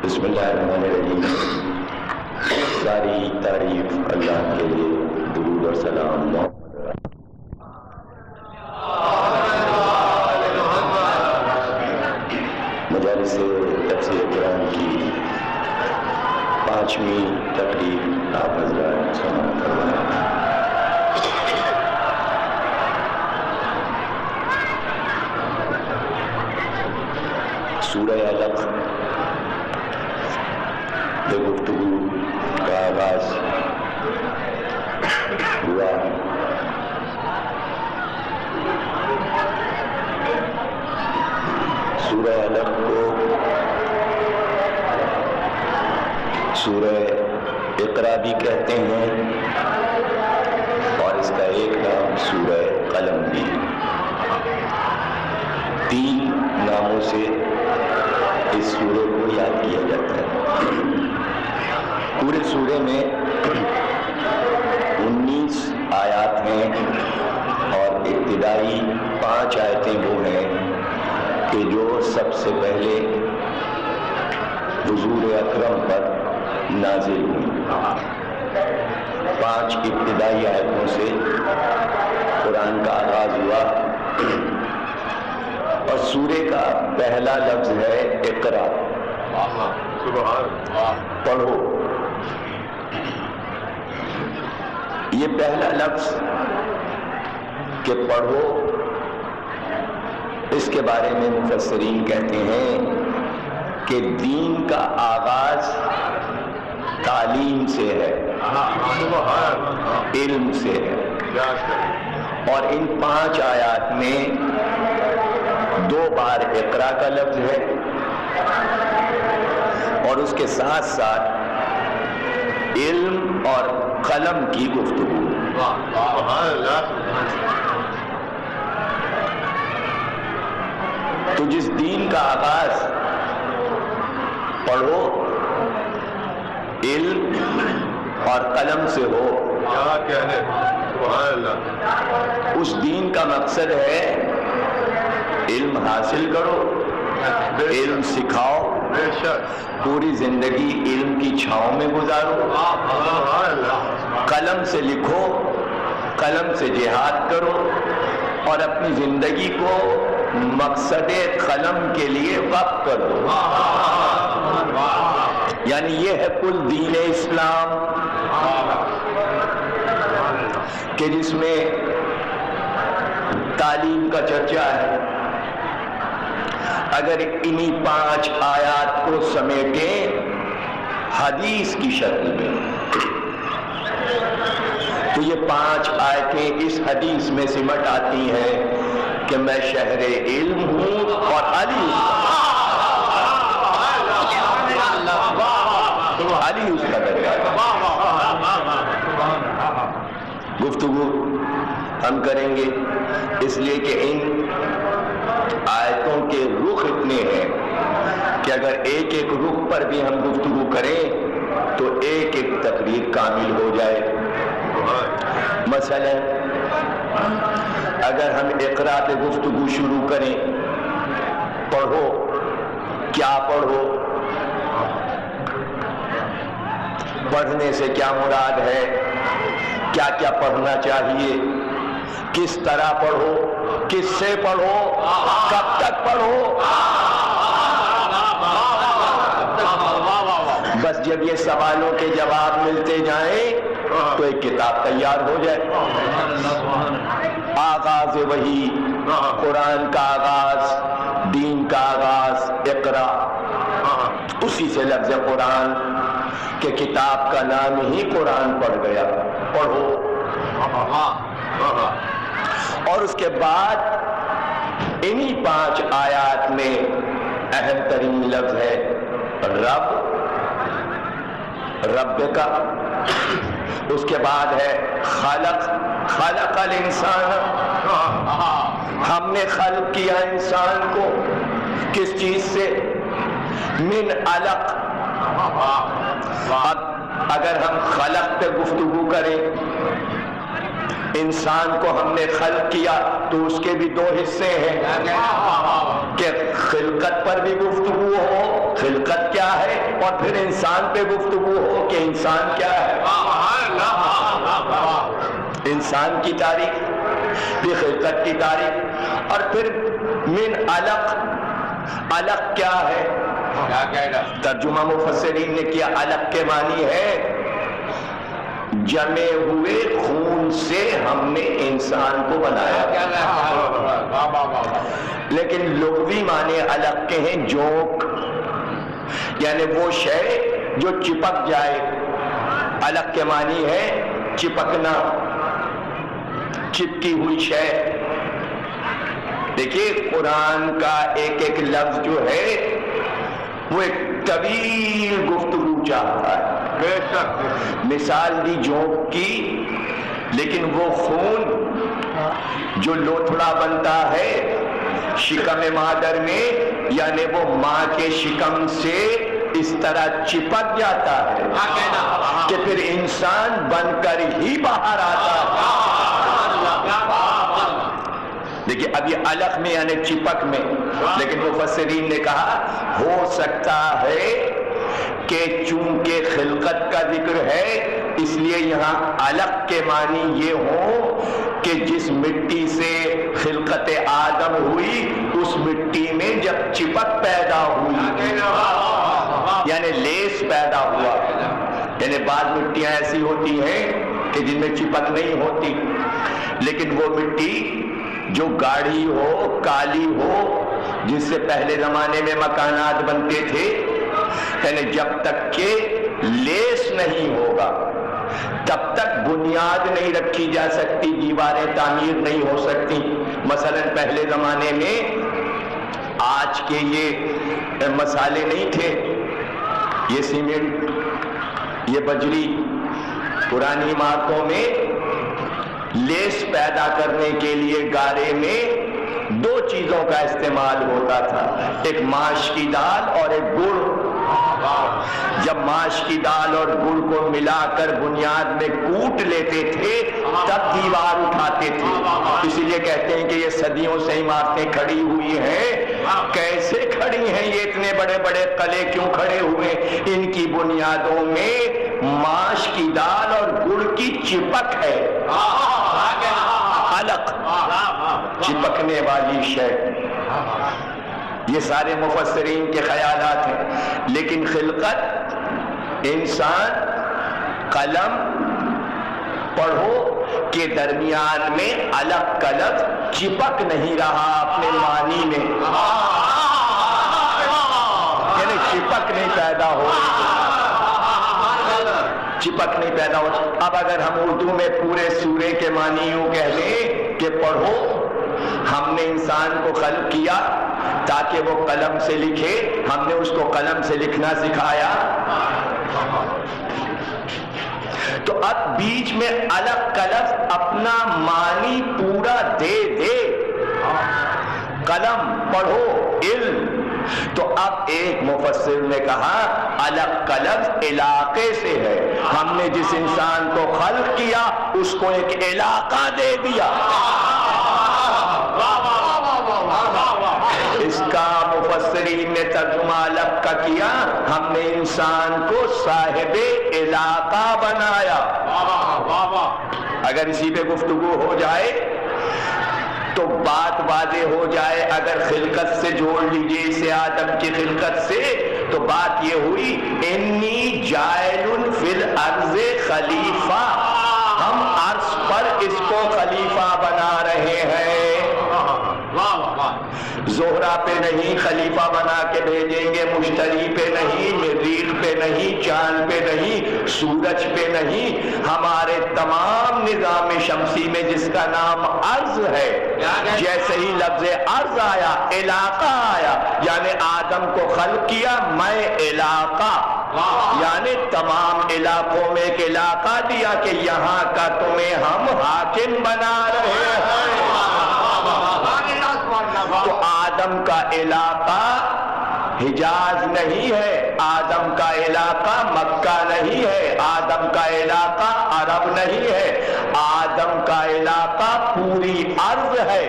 بسم اللہ الرحمن الرحیم. ساری تعریف اللہ کے لیے، درود اور سلام مجالس تفسیر قرآن کی 5ویں تقریب آپ حضرات سماعت فرمائیں. سورہ علق میں گفتگو کا آغاز ہوا. سورہ علق کو سورہ اقرا بھی کہتے ہیں اور اس کا ایک نام سورہ قلم بھی. 3 ناموں سے اس سورے کو یاد کیا جاتا ہے. پورے سورے میں 19 آیات ہیں اور ابتدائی 5 آیتیں وہ ہیں کہ جو سب سے پہلے حضور اکرم پر نازل ہوئی. 5 ابتدائی آیتوں سے قرآن کا آغاز ہوا اور سورے کا پہلا لفظ ہے اقرا. پڑھو. یہ پہلا لفظ کہ پڑھو، اس کے بارے میں مفسرین کہتے ہیں کہ دین کا آغاز تعلیم سے ہے، علم سے ہے. اور ان 5 آیات میں 2 بار اقرا کا لفظ ہے اور اس کے ساتھ ساتھ علم اور قلم کی گفتگو. تو جس دین کا آغاز پڑھو، علم اور قلم سے ہو، اس دین کا مقصد ہے علم حاصل کرو، علم سکھاؤ، پوری زندگی علم کی چھاؤں میں گزارو، قلم سے لکھو، قلم سے جہاد کرو اور اپنی زندگی کو مقصد قلم کے لیے وقف کر دو. یعنی یہ ہے کل دین اسلام کہ جس میں تعلیم کا چرچا ہے. اگر انہی 5 آیات کو سمیٹیں حدیث کی شکل میں تو یہ 5 آیتیں اس حدیث میں سمٹ آتی ہیں کہ میں شہر علم ہوں اور علی اس کا درجہ. گفتگو ہم کریں گے اس لیے کہ ان آیتوں کے رخ اتنے ہیں کہ اگر ایک ایک رخ پر بھی ہم گفتگو کریں تو ایک ایک تقریر کامل ہو جائے. مثلا اگر ہم اقرا پہ گفتگو شروع کریں، پڑھو، کیا پڑھو، پڑھنے سے کیا مراد ہے، کیا کیا پڑھنا چاہیے، کس طرح پڑھو، کس سے پڑھو، کب تک پڑھو. بس جب یہ سوالوں کے جواب ملتے جائیں تو ایک کتاب تیار ہو جائے. آغاز وحی، قرآن کا آغاز، دین کا آغاز اقرا، اسی سے لفظ قرآن کہ کتاب کا نام ہی قرآن پڑ گیا. پڑھو. اور اس کے بعد انہی 5 آیات میں اہم ترین لفظ ہے رب، رب کا. اس کے بعد ہے خلق، خلق الانسان، ہم نے خلق کیا انسان کو کس چیز سے؟ من علق. اب اگر ہم خلق پہ گفتگو کریں، انسان کو ہم نے خلق کیا تو اس کے بھی 2 حصے ہیں کہ خلقت پر بھی گفتگو ہو. خلقت کیا ہے؟ اور پھر انسان پہ گفتگو ہو کہ انسان کیا ہے، انسان کی تاریخ، پھر خلقت کی تاریخ، اور پھر من علق، علق کیا ہے؟ ترجمہ مفسرین نے کیا علق کے معنی ہے جمے ہوئے خون سے ہم نے انسان کو بنایا، لیکن لغوی معنی علق کے ہیں جوک، یعنی وہ شے جو چپک جائے، علق کے معنی ہے چپکنا، چپکی ہوئی شے۔ دیکھیے قرآن کا ایک ایک لفظ جو ہے وہ ایک طویل گفتگو چاہتا ہے۔ مثال دی جوک کی، لیکن وہ خون جو لوتھڑا بنتا ہے شکم مادر میں، یعنی وہ ماں کے شکم سے اس طرح چپک جاتا ہے کہ پھر انسان بن کر ہی باہر آتا ہے۔ دیکھیے اب یہ علق میں یعنی چپک میں، لیکن مفسرین نے کہا ہو سکتا ہے کہ چونکہ خلقت کا ذکر ہے اس لیے یہاں علق کے معنی یہ ہو کہ جس مٹی سے خلقت آدم ہوئی اس مٹی میں جب چپک پیدا ہوئی، یعنی لیس پیدا ہوا، یعنی بعض مٹیاں ایسی ہوتی ہیں کہ جن میں چپک نہیں ہوتی، لیکن وہ مٹی جو گاڑھی ہو، کالی ہو، جس سے پہلے زمانے میں مکانات بنتے تھے، یعنی جب تک کہ لیس نہیں ہوگا تب تک بنیاد نہیں رکھی جا سکتی، دیواریں تعمیر نہیں ہو سکتی۔ مثلا پہلے زمانے میں آج کے یہ مسالے نہیں تھے، یہ سیمنٹ، یہ بجری، پرانی عمارتوں میں لیس پیدا کرنے کے لیے گارے میں دو چیزوں کا استعمال ہوتا تھا، ایک ماش کی دال اور ایک گڑ۔ جب ماش کی دال اور گڑ کو ملا کر بنیاد میں کوٹ لیتے تھے تب دیوار اٹھاتے تھے۔ اسی لیے کہتے ہیں کہ یہ صدیوں سے عمارتیں کھڑی ہوئی ہیں۔ کیسے کھڑی ہیں یہ اتنے بڑے بڑے قلعے کیوں کھڑے ہوئے؟ ان کی بنیادوں میں ماش کی دال اور گڑ کی چپک ہے، علق، چپکنے والی شے۔ یہ سارے مفسرین کے خیالات ہیں، لیکن خلقت انسان قلم پڑھو کے درمیان میں علق کا لفظ چپک نہیں رہا اپنے معنی میں، یعنی چپک نہیں پیدا ہو رہی، چپک نہیں پیدا ہو۔ اب اگر ہم اردو میں پورے سورے کے معنی یوں کہہ دیں کہ پڑھو، ہم نے انسان کو خلق کیا تاکہ وہ قلم سے لکھے، ہم نے اس کو قلم سے لکھنا سکھایا، تو اب بیچ میں علق کا لفظ اپنا معنی پورا دے دے، قلم پڑھو، علم۔ تو اب ایک مفسر نے کہا علق کا لفظ علاقے سے ہے، ہم نے جس انسان کو خلق کیا اس کو ایک علاقہ دے دیا۔ اس کا مفسرین نے ترجمہ علق کا کیا، ہم نے انسان کو صاحب علاقہ بنایا۔ اگر اسی پہ گفتگو ہو جائے تو بات واضح ہو جائے، اگر خلقت سے جوڑ لیجئے اسے آدم کی خلقت سے، تو بات یہ ہوئی انی جائل فی الارض خلیفہ، ہم عرض پر اس کو خلیفہ بنا رہے ہیں۔ زہرہ پہ نہیں خلیفہ بنا کے بھیجیں گے، مشتری پہ نہیں، مریخ پہ نہیں، چاند پہ نہیں، سورج پہ نہیں، ہمارے تمام نظام شمسی میں جس کا نام ارض ہے، جیسے ہی لفظ ارض آیا علاقہ آیا، یعنی آدم کو خلق کیا، میں علاقہ، یعنی تمام علاقوں میں ایک علاقہ دیا کہ یہاں کا تمہیں ہم حاکم بنا رہے ہیں۔ تو آدم کا علاقہ حجاز نہیں ہے، آدم کا علاقہ مکہ نہیں ہے، آدم کا علاقہ عرب نہیں ہے، آدم کا علاقہ پوری ارض ہے۔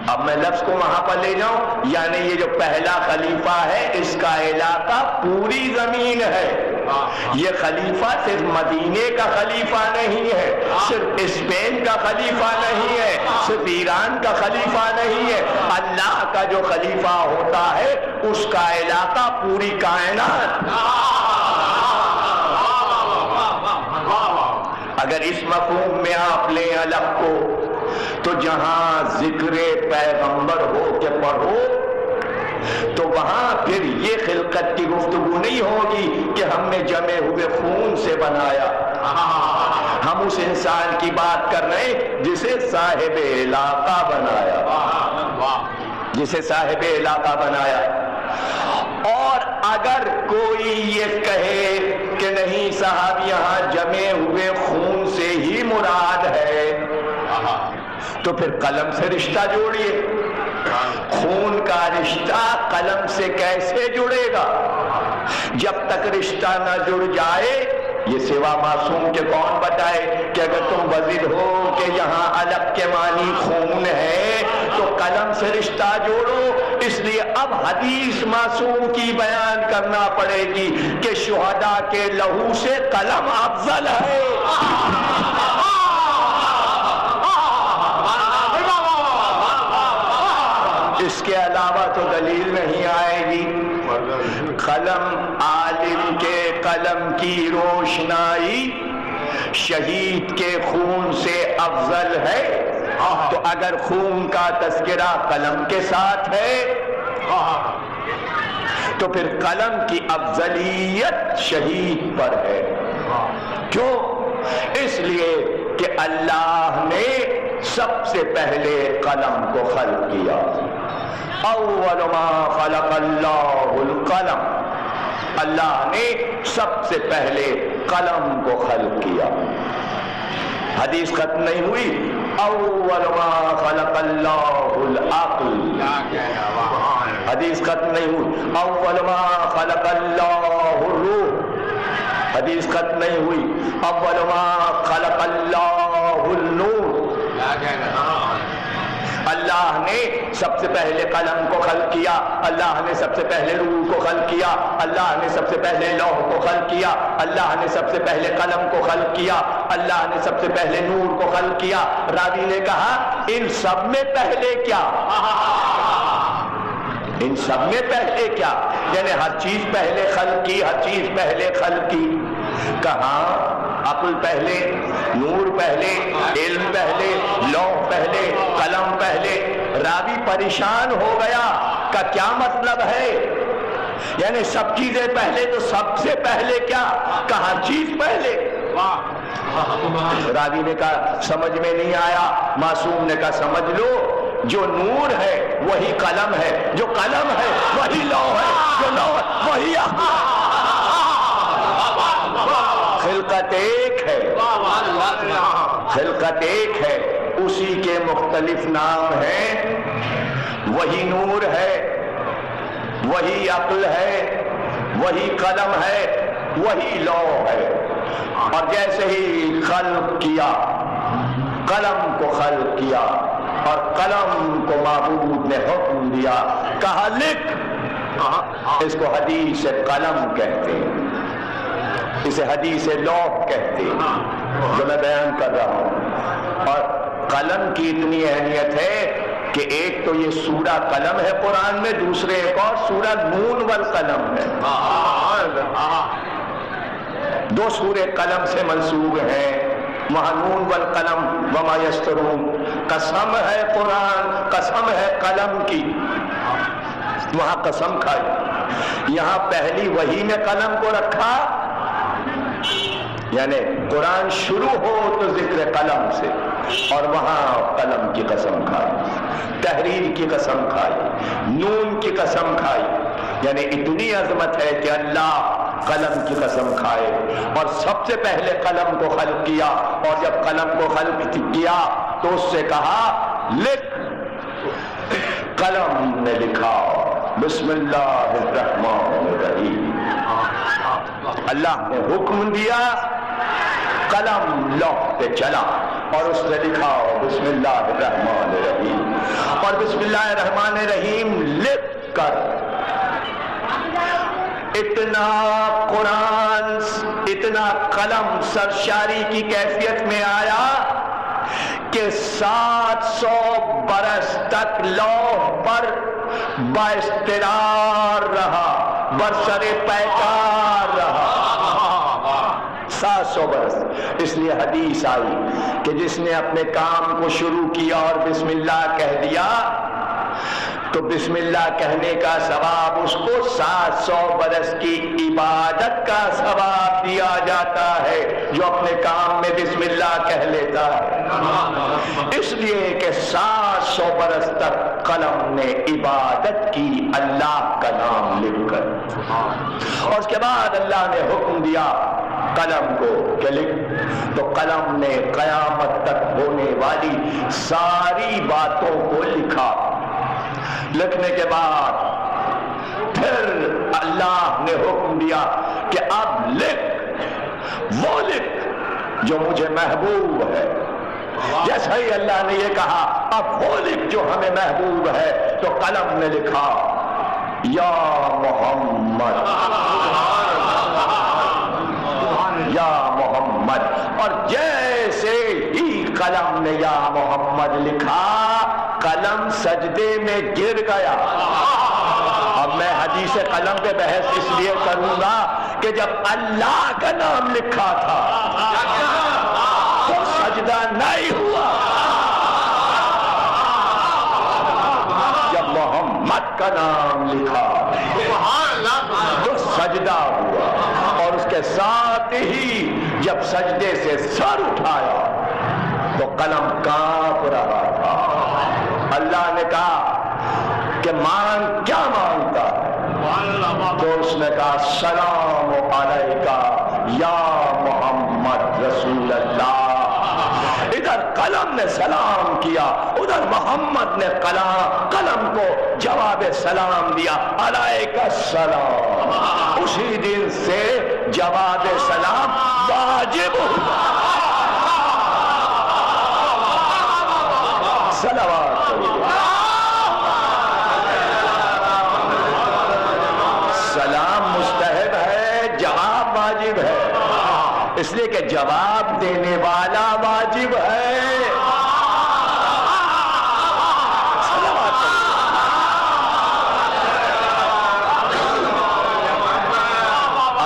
اب اب میں لفظ کو وہاں پر لے جاؤں، یعنی یہ جو پہلا خلیفہ ہے اس کا علاقہ پوری زمین ہے. یہ خلیفہ صرف مدینے کا خلیفہ نہیں ہے، صرف اسپین کا خلیفہ نہیں ہے، صرف ایران کا خلیفہ نہیں ہے. اللہ کا جو خلیفہ ہوتا ہے اس کا علاقہ پوری کائنات. اگر اس مفہوم میں آپ لیں الگ کو، تو جہاں ذکر پیغمبر ہو کے پڑھو تو وہاں پھر یہ خلقت کی گفتگو نہیں ہوگی کہ ہم نے جمے ہوئے خون سے بنایا. ہم اس انسان کی بات کر رہے ہیں جسے صاحب علاقہ بنایا، جسے صاحب علاقہ بنایا. اور اگر کوئی یہ کہے کہ نہیں صاحب یہاں جمے ہوئے خون سے ہی مراد ہے، تو پھر قلم سے رشتہ جوڑیے. خون کا رشتہ قلم سے کیسے جڑے گا؟ جب تک رشتہ نہ جڑ جائے، یہ سوا معصوم کے کون بتائے کہ اگر تم وزیر ہو کہ یہاں الگ کے معنی خون ہے تو قلم سے رشتہ جوڑو. اس لیے اب حدیث معصوم کی بیان کرنا پڑے گی کہ شہداء کے لہو سے قلم افضل ہے. اس کے علاوہ تو دلیل نہیں آئے گی. قلم عالم کے قلم کی روشنائی شہید کے خون سے افضل ہے. تو اگر خون کا تذکرہ قلم کے ساتھ ہے تو پھر قلم کی افضلیت شہید پر ہے. کیوں؟ اس لیے کہ اللہ نے سب سے پہلے قلم کو خلق کیا. اول ما خلق اللہ القلم، اللہ نے سب سے پہلے قلم کو خلق کیا. حدیث ختم نہیں ہوئی. اول ما خلق اللہ العقل، حدیث ختم نہیں ہوئی. اول ما خلق اللہ الروح، حدیث ختم نہیں ہوئی. اول ما خلق اللہ النور، اللہ نے سب سے پہلے قلم کو خلق کیا، اللہ نے سب سے پہلے روح کو خلق کیا، اللہ نے سب سے پہلے لوح کو خلق کیا، اللہ نے سب سے پہلے قلم کو خلق کیا، اللہ نے سب سے پہلے نور کو خلق کیا. راوی نے کہا ان سب میں پہلے کیا؟ ان سب میں پہلے کیا؟ یعنی ہر چیز پہلے خلق کی، ہر چیز پہلے خلق کی. کہاں؟ عقل پہلے، نور پہلے، علم پہلے، لوح پہلے، قلم پہلے. راوی پریشان ہو گیا کہ کیا مطلب ہے؟ یعنی سب چیزیں پہلے تو سب سے پہلے کیا؟ کہاں چیز پہلے؟ راوی نے کہا سمجھ میں نہیں آیا. معصوم نے کہا سمجھ لو، جو نور ہے وہی قلم ہے، جو قلم ہے وہی لوح ہے، جو لوح وہی عقل. خلقت ایک ہے، خلقت ایک ہے، اسی کے مختلف نام ہیں. وہی نور ہے، وہی عقل ہے، وہی قلم ہے، وہی لوح ہے. اور جیسے ہی خلق کیا، قلم کو خلق کیا اور قلم کو معبود نے حکم دیا، کہا لکھ. اس کو حدیث قلم کہتے ہیں، اسے حدیث لوح کہتے ہیں جو میں بیان کر رہا ہوں. اور قلم کی اتنی اہمیت ہے کہ ایک تو یہ سورہ قلم ہے قرآن میں، دوسرے ایک اور سورہ نون والقلم ہے. دو سورے قلم سے منسوب ہیں، وہاں نون والقلم وما یسطرون. قسم ہے قرآن، قسم ہے قلم کی، وہاں قسم کھائی. یہاں پہلی وحی میں قلم کو رکھا، یعنی قرآن شروع ہو تو ذکر قلم سے، اور وہاں قلم کی قسم کھائی، تحریر کی قسم کھائی، نون کی قسم کھائی. یعنی اتنی عظمت ہے کہ اللہ قلم کی قسم کھائے. اور سب سے پہلے قلم کو خلق کیا، اور جب قلم کو خلق کیا تو اس سے کہا لکھ. قلم نے لکھا بسم اللہ الرحمن الرحیم. اللہ نے حکم دیا، قلم لوح پہ چلا. اور اس نے لکھا بسم اللہ الرحمن الرحیم، اور بسم اللہ الرحمن الرحیم لکھ کر اتنا قرآن، اتنا قلم سرشاری کی کیفیت میں آیا کہ 700 برس تک لوح پر بااسترار رہا، برسر پیکار رہا 700 برس۔ اس لیے حدیث آئی کہ جس نے اپنے کام کو شروع کیا اور بسم اللہ کہہ دیا تو بسم اللہ کہنے کا ثواب اس کو 700 برس کی عبادت کا ثواب دیا جاتا ہے جو اپنے کام میں بسم اللہ کہہ لیتا ہے۔ اس لیے کہ 700 برس تک قلم نے عبادت کی اللہ کا نام لکھ کر، اور اس کے بعد اللہ نے حکم دیا قلم کو کہ لکھ، تو قلم نے قیامت تک ہونے والی ساری باتوں کو لکھا۔ لکھنے کے بعد پھر اللہ نے حکم دیا کہ اب لکھ، وہ لکھ جو مجھے محبوب ہے۔ جیسا ہی اللہ نے یہ کہا اب وہ لکھ جو ہمیں محبوب ہے، تو قلم نے لکھا یا محمد، یا محمد، اور جیسے ہی قلم نے یا محمد لکھا قلم سجدے میں گر گیا۔ اب میں حدیث قلم پہ بحث اس لیے کروں گا کہ جب اللہ کا نام لکھا تھا تو سجدہ نہیں ہوا، جب محمد کا نام لکھا تو سجدہ ہوا، اور اس کے ساتھ ہی جب سجدے سے سر اٹھایا تو قلم کانپ رہا تھا۔ اللہ نے کہا کہ مانگ کیا مانگتا ہے؟ تو اس نے کہا سلام علیکہ یا محمد رسول اللہ۔ ادھر قلم نے سلام کیا، ادھر محمد نے قلم کو جواب سلام دیا، علیکہ السلام۔ اسی دن سے جواب سلام واجب ہوا۔ صلوات سلام مستحب ہے، جواب واجب ہے، اس لیے کہ جواب دینے والا واجب ہے۔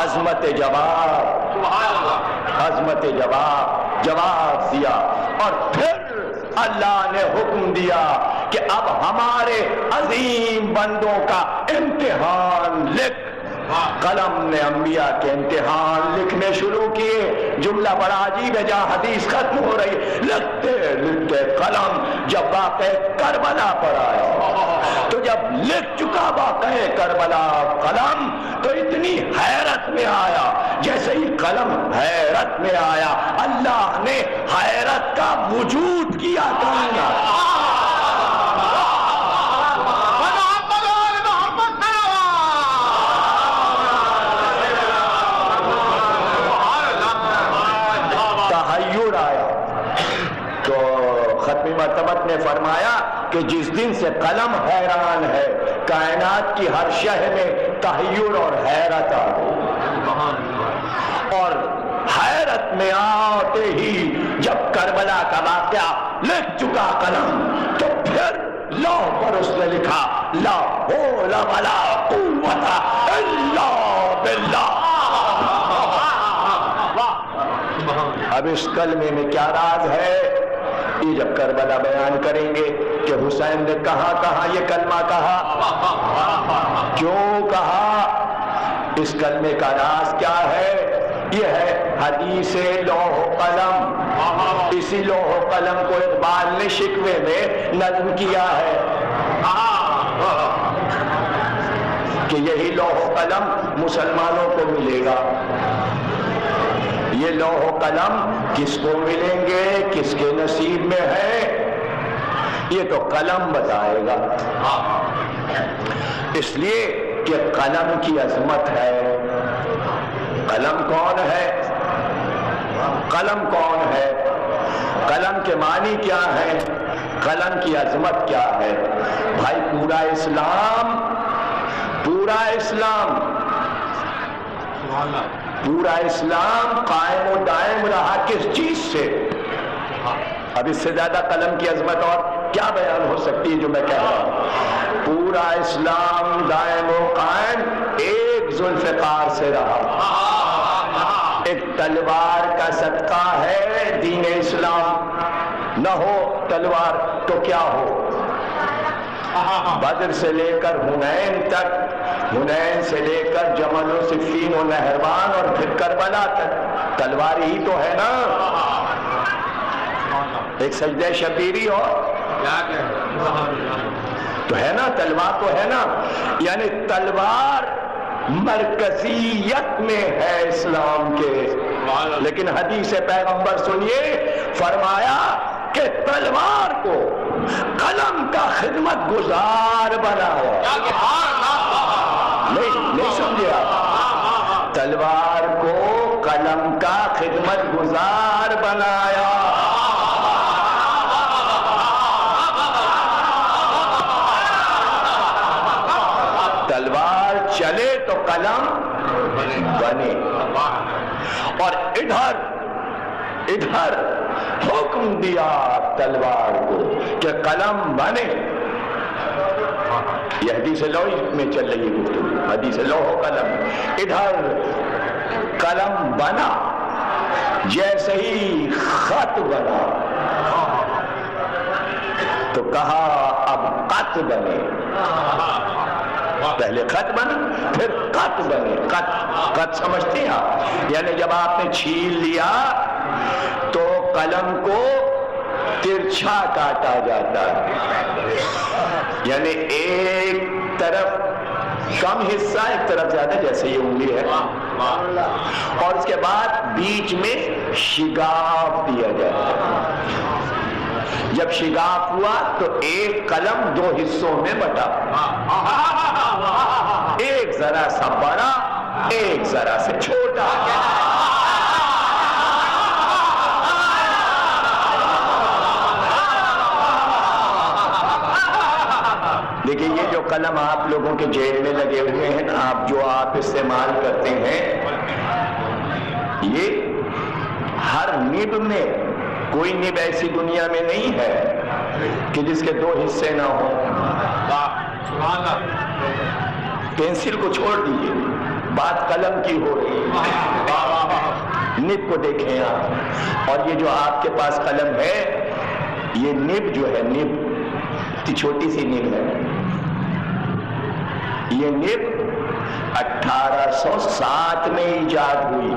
عظمت جواب، عظمت جواب، جواب دیا، اور پھر اللہ نے حکم دیا کہ اب ہمارے عظیم بندوں کا امتحان لکھ۔ قلم نے انبیاء کے امتحان لکھنے شروع کیے۔ جملہ بڑا عجیب ہے، جہاں حدیث ختم ہو رہی لکھتے لکھتے قلم جب واقع کربلا پر آیا، تو جب لکھ چکا واقع کربلا قلم تو اتنی حیرت میں آیا، جیسے ہی قلم حیرت میں آیا اللہ نے حیرت کا وجود کیا کرنا۔ مرتبت نے فرمایا کہ جس دن سے قلم حیران ہے کائنات کی ہر شے میں تحیر اور حیرت آ گئی، اور حیرت میں آتے ہی جب کربلا کا واقعہ لکھ چکا قلم تو پھر لوح پر اس نے لکھا لا حول ولا قوت الا باللہ۔ اب اس کلمے میں کیا راز ہے؟ یہ جب کربلا بیان کریں گے کہ حسین نے کہاں کہاں یہ کلمہ کہا، کیوں کہا، اس کلمے کا راز کیا ہے؟ یہ ہے حدیث لوح قلم۔ اسی لوح قلم کو اقبال نے شکوے میں نظم کیا ہے کہ یہی لوح قلم مسلمانوں کو ملے گا۔ یہ لوح قلم کس کو ملیں گے، کس کے نصیب میں ہے، یہ تو قلم بتائے گا۔ اس لیے کہ قلم کی عظمت ہے۔ قلم کون ہے؟ قلم کون ہے؟ قلم کے معنی کیا ہے، قلم کی عظمت کیا ہے؟ بھائی پورا اسلام قائم و دائم رہا کس چیز سے؟ اب اس سے زیادہ قلم کی عظمت اور کیا بیان ہو سکتی ہے جو میں کہہ رہا ہوں؟ پورا اسلام دائم و قائم ایک ذوالفقار سے رہا، ایک تلوار کا صدقہ ہے دین اسلام، نہ ہو تلوار تو کیا ہو؟ بدر سے لے کر حنین تک، حنین سے لے کر جمل و صفین و نہروان اور پھر کربلا تک تلوار ہی تو ہے نا، ایک سجدہ شبیری اور تو ہے نا، تلوار تو ہے نا، یعنی تلوار مرکزیت میں ہے اسلام کے۔ لیکن حدیث پیغمبر سنیے، فرمایا کہ تلوار کو قلم کا خدمت گزار بنایا۔ نہیں سمجھے آپ؟ تلوار کو قلم کا خدمت گزار بنایا۔ تلوار چلے تو قلم بنے، اور ادھر حکم دیا تلوار کو کہ قلم بنے۔ یہ حدیث لوح میں چل رہی ہے گفتگو، حدیث لوح و قلم۔ ادھر قلم بنا، جیسے ہی خط بنا تو کہا اب قط بنے۔ پہلے خط بنا پھر قط بنے۔ قط سمجھتے ہیں آپ؟ یعنی جب آپ نے چھیل لیا تو قلم کو ترچھا کاٹا جاتا ہے، یعنی ایک طرف کم حصہ ایک طرف زیادہ، جیسے یہ انگلی ہے، اور اس کے بعد بیچ میں شگاف دیا جاتا ہے۔ جب شگاف ہوا تو ایک قلم دو حصوں میں بٹا، ایک ذرا سا بڑا، ایک ذرا سے چھوٹا۔ دیکھیں یہ جو قلم آپ لوگوں کے جیب میں لگے ہوئے ہیں، آپ استعمال کرتے ہیں، یہ ہر نب میں، کوئی نب ایسی دنیا میں نہیں ہے کہ جس کے دو حصے نہ ہوں۔ پینسل کو چھوڑ دیجیے، بات قلم کی ہو رہی ہے۔ نب کو دیکھیں آپ، اور یہ جو آپ کے پاس قلم ہے، یہ نب جو ہے، نب چھوٹی سی نب ہے، یہ نب 1807 میں ایجاد ہوئی۔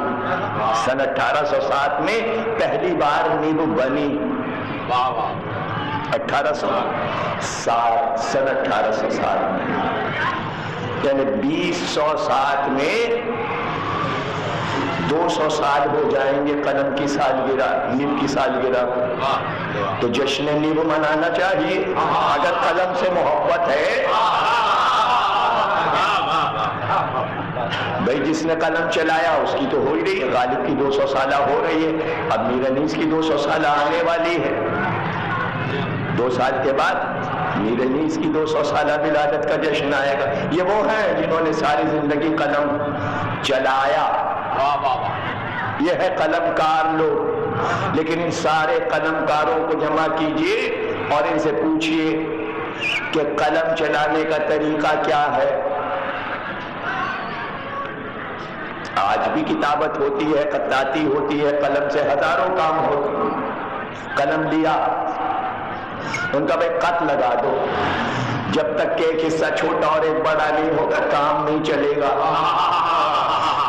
سن 1807 میں پہلی بار نب بنی۔ 1807 سن 1807 میں، یعنی 2007 میں 200 سال ہو جائیں گے قلم کی سالگرہ، نب کی سالگرہ، تو جشن نب منانا چاہیے اگر قلم سے محبت ہے۔ بھائی جس نے قلم چلایا اس کی تو ہو ہی رہی ہے، غالب کی 200 سالہ ہو رہی ہے، اب میر انیس کی 200 سالہ آنے والی ہے، 2 سال کے بعد میر انیس کی 200 سالہ ولادت کا جشن آئے گا۔ یہ وہ ہیں جنہوں نے ساری زندگی قلم چلایا، یہ ہے قلم کار لوگ۔ لیکن ان سارے قلم کاروں کو جمع کیجئے اور ان سے پوچھئے کہ قلم چلانے کا طریقہ کیا ہے۔ آج بھی کتابت ہوتی ہے، خطاطی ہوتی ہے، قلم سے ہزاروں کام ہوتے ہیں۔ قلم لیا، ان کا بھائی خط لگا دو، جب تک کہ ایک حصہ چھوٹا اور ایک بڑا نہیں ہوگا کام نہیں چلے گا۔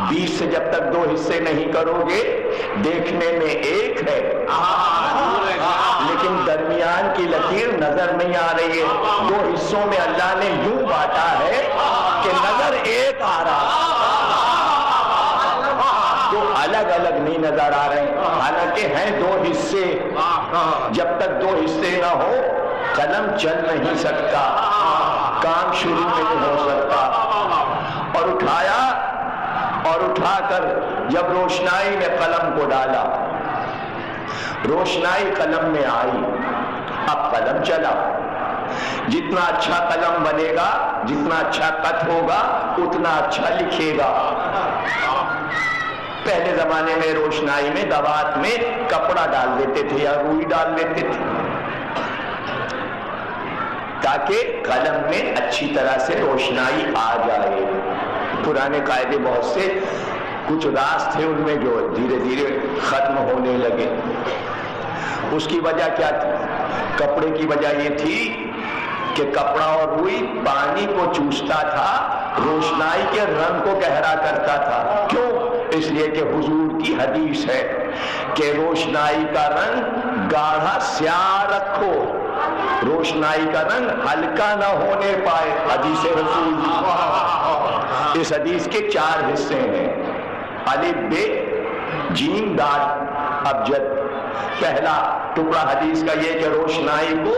20 سے جب تک 2 حصے نہیں کرو گے، دیکھنے میں ایک ہے لیکن درمیان کی لکیر نظر نہیں آ رہی ہے۔ 2 حصوں میں اللہ نے یوں بانٹا ہے کہ نظر ایک آ رہا، جو الگ الگ نہیں نظر آ رہے ہیں، حالانکہ ہیں 2 حصے۔ جب تک 2 حصے نہ ہو قلم چل نہیں سکتا، کام شروع نہیں ہو سکتا۔ اور اٹھایا، اور اٹھا کر جب روشنائی نے قلم کو ڈالا، روشنائی قلم میں آئی، اب قلم چلا، جتنا اچھا قلم بنے گا، جتنا اچھا خط ہوگا، اتنا اچھا لکھے گا۔ پہلے زمانے میں روشنائی میں دوات میں کپڑا ڈال دیتے تھے یا روئی ڈال دیتے تھے تاکہ قلم میں اچھی طرح سے روشنائی آ جائے۔ پرانے قاعدے بہت سے کچھ راز تھے ان میں جو دھیرے دھیرے ختم ہونے لگے۔ اس کی وجہ کیا تھی؟ کپڑے کی وجہ یہ تھی کہ کپڑا اور روئی پانی کو چوستا تھا، روشنائی کے رنگ کو گہرا کرتا تھا۔ کیوں؟ اس لیے کہ حضور کی حدیث ہے کہ روشنائی کا رنگ گاڑھا سیاہ رکھو، روشنائی کا رنگ ہلکا نہ ہونے پائے۔ حدیث رسول، اس حدیث کے 4 حصے ہیں، الف ب جیم دال ابجد۔ پہلا ٹکڑا حدیث کا یہ کہ روشنائی کو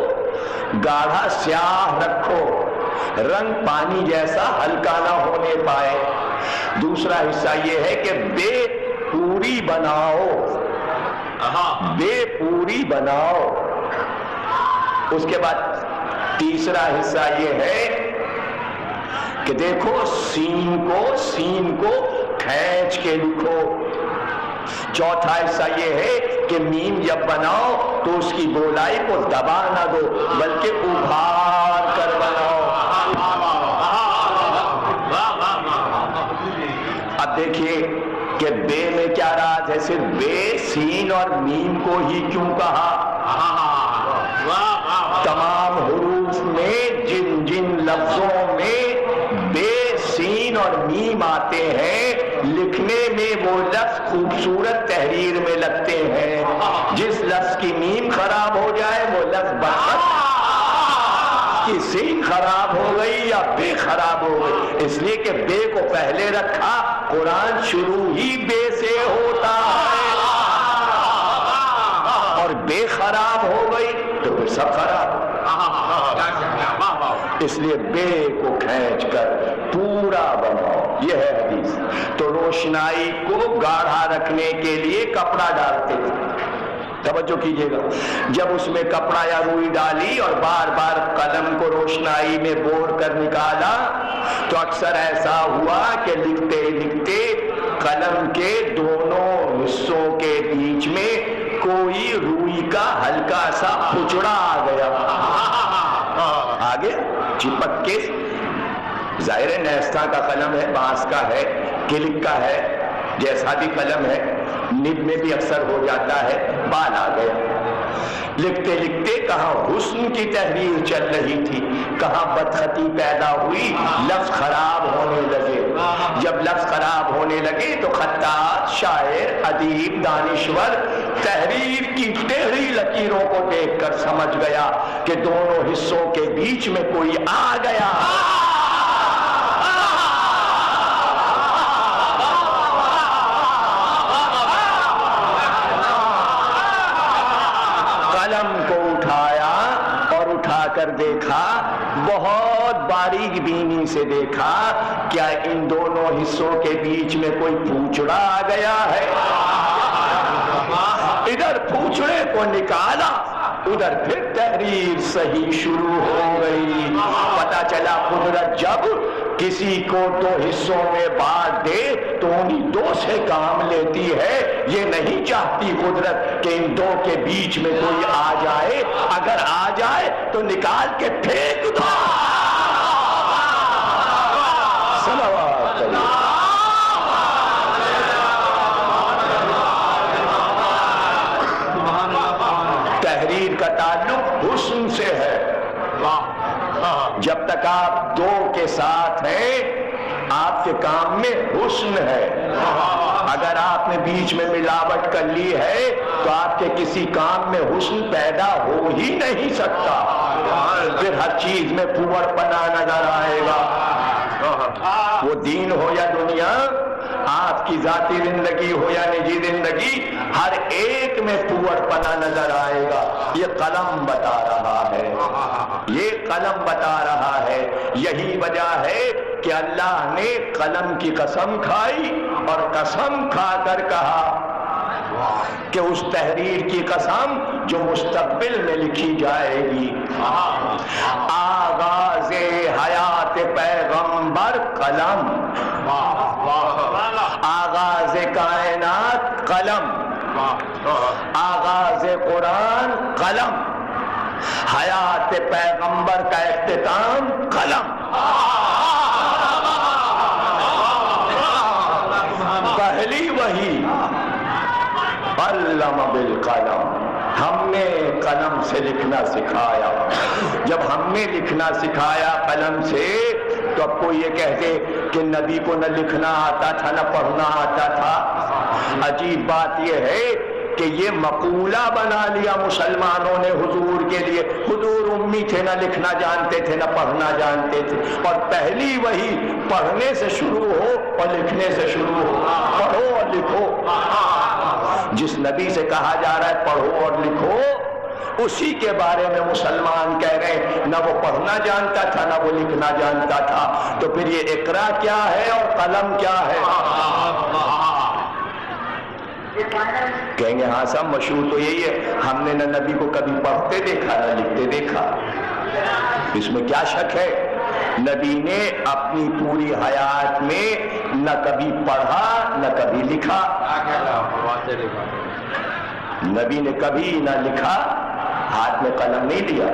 گاڑھا سیاہ رکھو، رنگ پانی جیسا ہلکا نہ ہونے پائے۔ دوسرا حصہ یہ ہے کہ بے پوری بناؤ، بے پوری بناؤ۔ اس کے بعد تیسرا حصہ یہ ہے کہ دیکھو سین کو کھینچ کے لکھو۔ چوتھا حصہ یہ ہے کہ میم جب بناؤ تو اس کی گولائی کو دبا نہ دو بلکہ ابھار کر بناؤ۔ اب دیکھیے کہ بے میں کیا راز ہے؟ صرف بے، سین اور میم کو ہی کیوں کہا؟ تمام حروف میں جن جن لفظوں میں بے، سین اور میم آتے ہیں، لکھنے میں وہ لفظ خوبصورت تحریر میں لگتے ہیں۔ جس لفظ کی میم خراب ہو جائے وہ لفظ برباد، کی سین خراب ہو گئی یا بے خراب ہو گئی۔ اس لیے کہ بے کو پہلے رکھا، قرآن شروع ہی بے سے ہوتا ہے، اور بے خراب ہو گئی تو پھر سب خراب۔ اس لیے بے کو کھینچ کر پورا بناؤ، یہ ہے حدیث۔ تو روشنائی کو گاڑھا رکھنے کے لیے کپڑا ڈالتے تھے۔ توجہ کیجئے گا، جب اس میں کپڑا یا روئی ڈالی اور بار بار قلم کو روشنائی میں بور کر نکالا تو اکثر ایسا ہوا کہ لکھتے لکھتے قلم کے دونوں حصوں کے بیچ میں کوئی روئی کا ہلکا سا پھچڑا آ گیا، آگے چپک کے۔ ظاہر نیستہ کا قلم ہے، بانس کا ہے، کلک کا ہے، جیسا بھی قلم ہے، نب میں بھی اکثر ہو جاتا ہے، بال آ گیا۔ لکھتے لکھتے کہاں حسن کی تحریر چل رہی تھی، کہاں بدخطی پیدا ہوئی، لفظ خراب ہونے لگے۔ جب لفظ خراب ہونے لگے تو خطاط، شاعر، ادیب، دانشور تحریر کی ٹیڑھی لکیروں کو دیکھ کر سمجھ گیا کہ دونوں حصوں کے بیچ میں کوئی آ گیا۔ کر دیکھا، بہت باریک بینی سے دیکھا، کیا ان دونوں حصوں کے بیچ میں کوئی پھوچڑا آ گیا ہے؟ ادھر پھوچڑے کو نکالا، ادھر پھر تحریر صحیح شروع ہو گئی۔ پتا چلا قدرت جب کسی کو 2 حصوں میں بانٹ دے تو انہیں 2 سے کام لیتی ہے۔ یہ نہیں چاہتی قدرت کہ ان 2 کے بیچ میں کوئی آ جائے، اگر آ جائے تو نکال کے پھینک دو۔ صلوات اللہ۔ تحریر کا تعلق حسن سے ہے۔ جب تک آپ 2 کے ساتھ ہیں آپ کے کام میں حسن ہے۔ اگر آپ نے بیچ میں ملاوٹ کر لی ہے تو آپ کے کسی کام میں حسن پیدا ہو ہی نہیں سکتا، پھر ہر چیز میں پھوڑ پنا نظر آئے گا۔ وہ دین ہو یا دنیا، آپ کی ذاتی زندگی ہو یا نجی زندگی، ہر ایک میں پھوڑ پنا نظر آئے گا۔ یہ قلم بتا رہا ہے، یہ قلم بتا رہا ہے۔ یہی وجہ ہے کہ اللہ نے قلم کی قسم کھائی اور قسم کھا کر کہا کہ اس تحریر کی قسم جو مستقبل میں لکھی جائے گی. آغاز حیات پیغمبر قلم، آغاز کائنات قلم، آغاز قرآن قلم، حیات پیغمبر کا اختتام قلم. پہلی وحی علم بالقلم، ہم نے قلم سے لکھنا سکھایا. جب ہم نے لکھنا سکھایا قلم سے تو اب کوئی یہ کہتے کہ نبی کو نہ لکھنا آتا تھا نہ پڑھنا آتا تھا. عجیب بات یہ ہے کہ یہ مقولہ بنا لیا مسلمانوں نے حضور کے لیے. حضور امی تھے، نہ لکھنا جانتے تھے نہ پڑھنا جانتے تھے، اور پہلی وحی پڑھنے سے شروع ہو اور لکھنے سے شروع ہو. پڑھو اور لکھو. جس نبی سے کہا جا رہا ہے پڑھو اور لکھو، اسی کے بارے میں مسلمان کہہ رہے ہیں نہ وہ پڑھنا جانتا تھا نہ وہ لکھنا جانتا تھا. تو پھر یہ اقرا کیا ہے اور قلم کیا ہے؟ کہیں گے ہاں صاحب مشہور تو یہی ہے، ہم نے نہ نبی کو کبھی پڑھتے دیکھا نہ لکھتے دیکھا. اس میں کیا شک ہے؟ نبی نے اپنی پوری حیات میں نہ کبھی پڑھا نہ کبھی لکھا. نبی نے کبھی نہ لکھا، ہاتھ میں قلم نہیں لیا.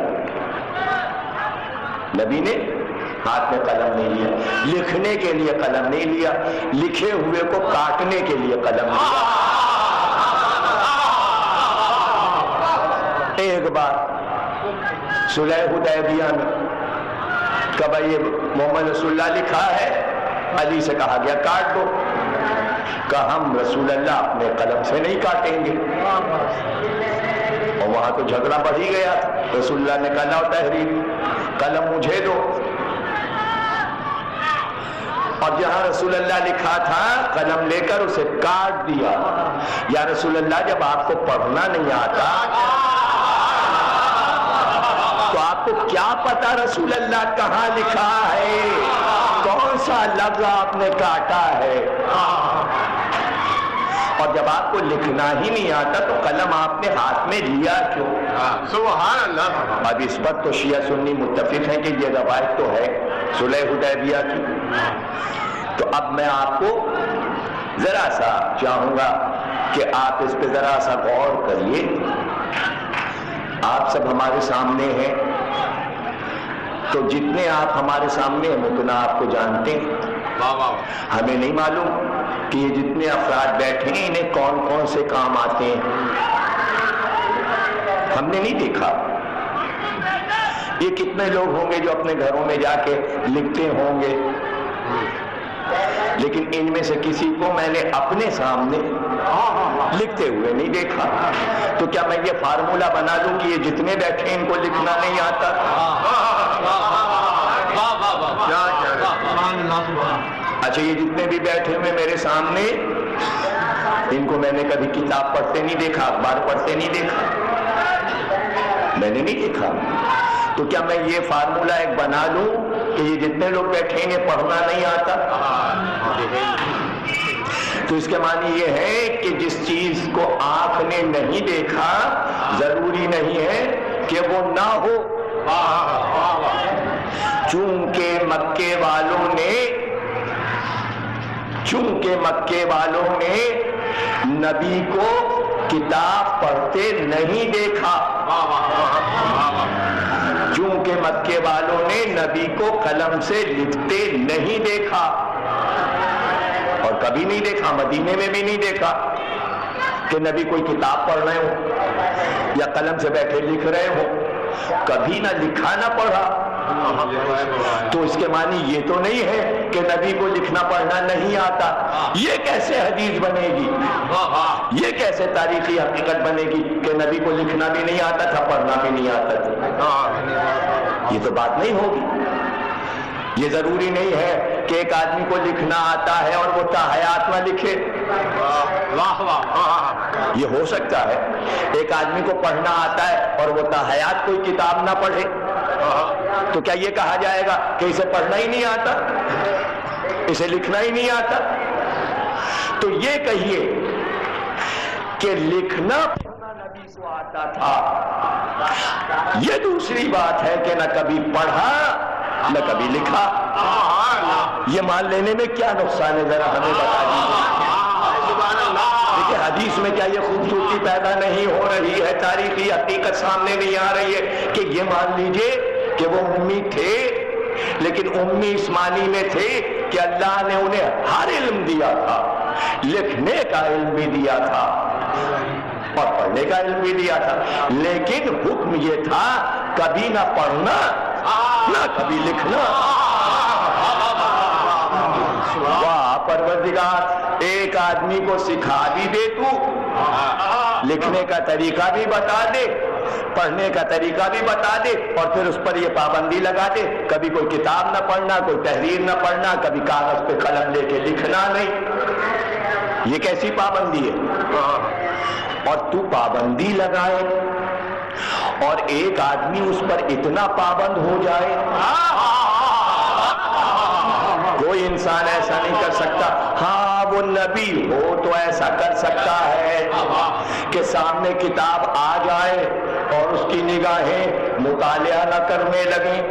نبی نے ہاتھ میں قلم نہیں لیا، لکھنے کے لیے قلم نہیں لیا، لکھے ہوئے کو کاٹنے کے لیے قلم لیا. ایک بار صلح حدیبیہ میں کب یہ محمد رسول اللہ لکھا ہے، علی سے کہا گیا کاٹ دو. کہا ہم رسول اللہ اپنے قلم سے نہیں کاٹیں گے. اور وہاں تو جھگڑا بڑھ ہی گیا. رسول اللہ نے کہا لاؤ تحریر، قلم مجھے دو. اور جہاں رسول اللہ لکھا تھا قلم لے کر اسے کاٹ دیا. یا رسول اللہ جب آپ کو پڑھنا نہیں آتا تو آپ کو کیا پتا رسول اللہ کہاں لکھا ہے، کون سا لفظ آپ نے کاٹا ہے. اور جب آپ کو لکھنا ہی نہیں آتا تو قلم آپ نے ہاتھ میں لیا کیوں؟ سبحان اللہ. اب اس پر تو شیعہ سنی متفق ہیں کہ یہ روایت تو ہے صلح حدیبیہ کی. تو اب میں آپ کو ذرا سا چاہوں گا کہ آپ اس پہ ذرا سا غور کریے. آپ سب ہمارے سامنے ہیں، تو جتنے آپ ہمارے سامنے ہیں اتنا آپ کو جانتے ہیں. ہمیں نہیں معلوم کہ یہ جتنے افراد بیٹھے ہیں انہیں کون کون سے کام آتے ہیں. ہم نے نہیں دیکھا. یہ کتنے لوگ ہوں گے جو اپنے گھروں میں جا کے لکھتے ہوں گے، لیکن ان میں سے کسی کو میں نے اپنے سامنے لکھتے ہوئے نہیں دیکھا. تو کیا میں یہ فارمولا بنا لوں کہ یہ جتنے بیٹھے ان کو لکھنا نہیں آتا؟ اچھا یہ جتنے بھی بیٹھے ہوئے میرے سامنے، ان کو میں نے کبھی کتاب پڑھتے نہیں دیکھا، اخبار پڑھتے نہیں دیکھا، میں نے نہیں دیکھا. تو کیا میں یہ فارمولا ایک بنا لوں کہ یہ جتنے لوگ بیٹھیں گے پڑھنا نہیں آتا؟ تو اس کے معنی یہ ہے کہ جس چیز کو آنکھ نے نہیں دیکھا ضروری نہیں ہے کہ وہ نہ ہو. چونکہ مکے والوں نے نبی کو کتاب پڑھتے نہیں دیکھا، چونکہ مکے والوں نے نبی کو قلم سے لکھتے نہیں دیکھا، اور کبھی نہیں دیکھا، مدینے میں بھی نہیں دیکھا کہ نبی کوئی کتاب پڑھ رہے ہو یا قلم سے بیٹھے لکھ رہے ہو. کبھی نہ لکھا نہ پڑھا. تو اس کے معنی یہ تو نہیں ہے کہ نبی کو لکھنا پڑھنا نہیں آتا. یہ کیسے حدیث بنے گی، یہ کیسے تاریخی حقیقت بنے گی کہ نبی کو لکھنا بھی نہیں آتا تھا پڑھنا بھی نہیں آتا تھا؟ یہ تو بات نہیں ہوگی. یہ ضروری نہیں ہے کہ ایک آدمی کو لکھنا آتا ہے اور وہ تاحیات نہ لکھے. یہ ہو سکتا ہے ایک آدمی کو پڑھنا آتا ہے اور وہ تاحیات کوئی کتاب نہ پڑھے. تو کیا یہ کہا جائے گا کہ اسے پڑھنا ہی نہیں آتا، اسے لکھنا ہی نہیں آتا؟ تو یہ کہیے کہ لکھنا پڑھنا نبی کو آتا تھا، یہ دوسری بات ہے کہ نہ کبھی پڑھا نہ کبھی لکھا۔ یہ مان لینے میں کیا نقصان ہے، ذرا ہمیں بتا دیجیے۔ دیکھیں حدیث میں کیا یہ خوبصورتی پیدا نہیں ہو رہی ہے، تاریخی حقیقت سامنے نہیں آ رہی ہے کہ یہ مان لیجئے کہ وہ امی تھے، لیکن امی اس معنی میں تھے کہ اللہ نے انہیں ہر علم دیا تھا، لکھنے کا علم بھی دیا تھا اور پڑھنے کا علم بھی دیا تھا، لیکن حکم یہ تھا کبھی نہ پڑھنا نہ کبھی لکھنا۔ واہ پروردگار، ایک آدمی کو سکھا بھی دے تو، لکھنے کا طریقہ بھی بتا دے، پڑھنے کا طریقہ بھی بتا دے، اور پھر اس پر یہ پابندی لگا دے کبھی کوئی کتاب نہ پڑھنا، کوئی تحریر نہ پڑھنا، کبھی کاغذ پہ قلم لے کے لکھنا نہیں۔ یہ کیسی پابندی ہے؟ اور تو پابندی لگائے اور ایک آدمی اس پر اتنا پابند ہو جائے، کوئی انسان ایسا نہیں کر سکتا۔ ہاں وہ نبی ہو تو ایسا کر سکتا ہے کہ سامنے کتاب آ جائے اور اس کی نگاہیں مطالعہ نہ کرنے لگیں۔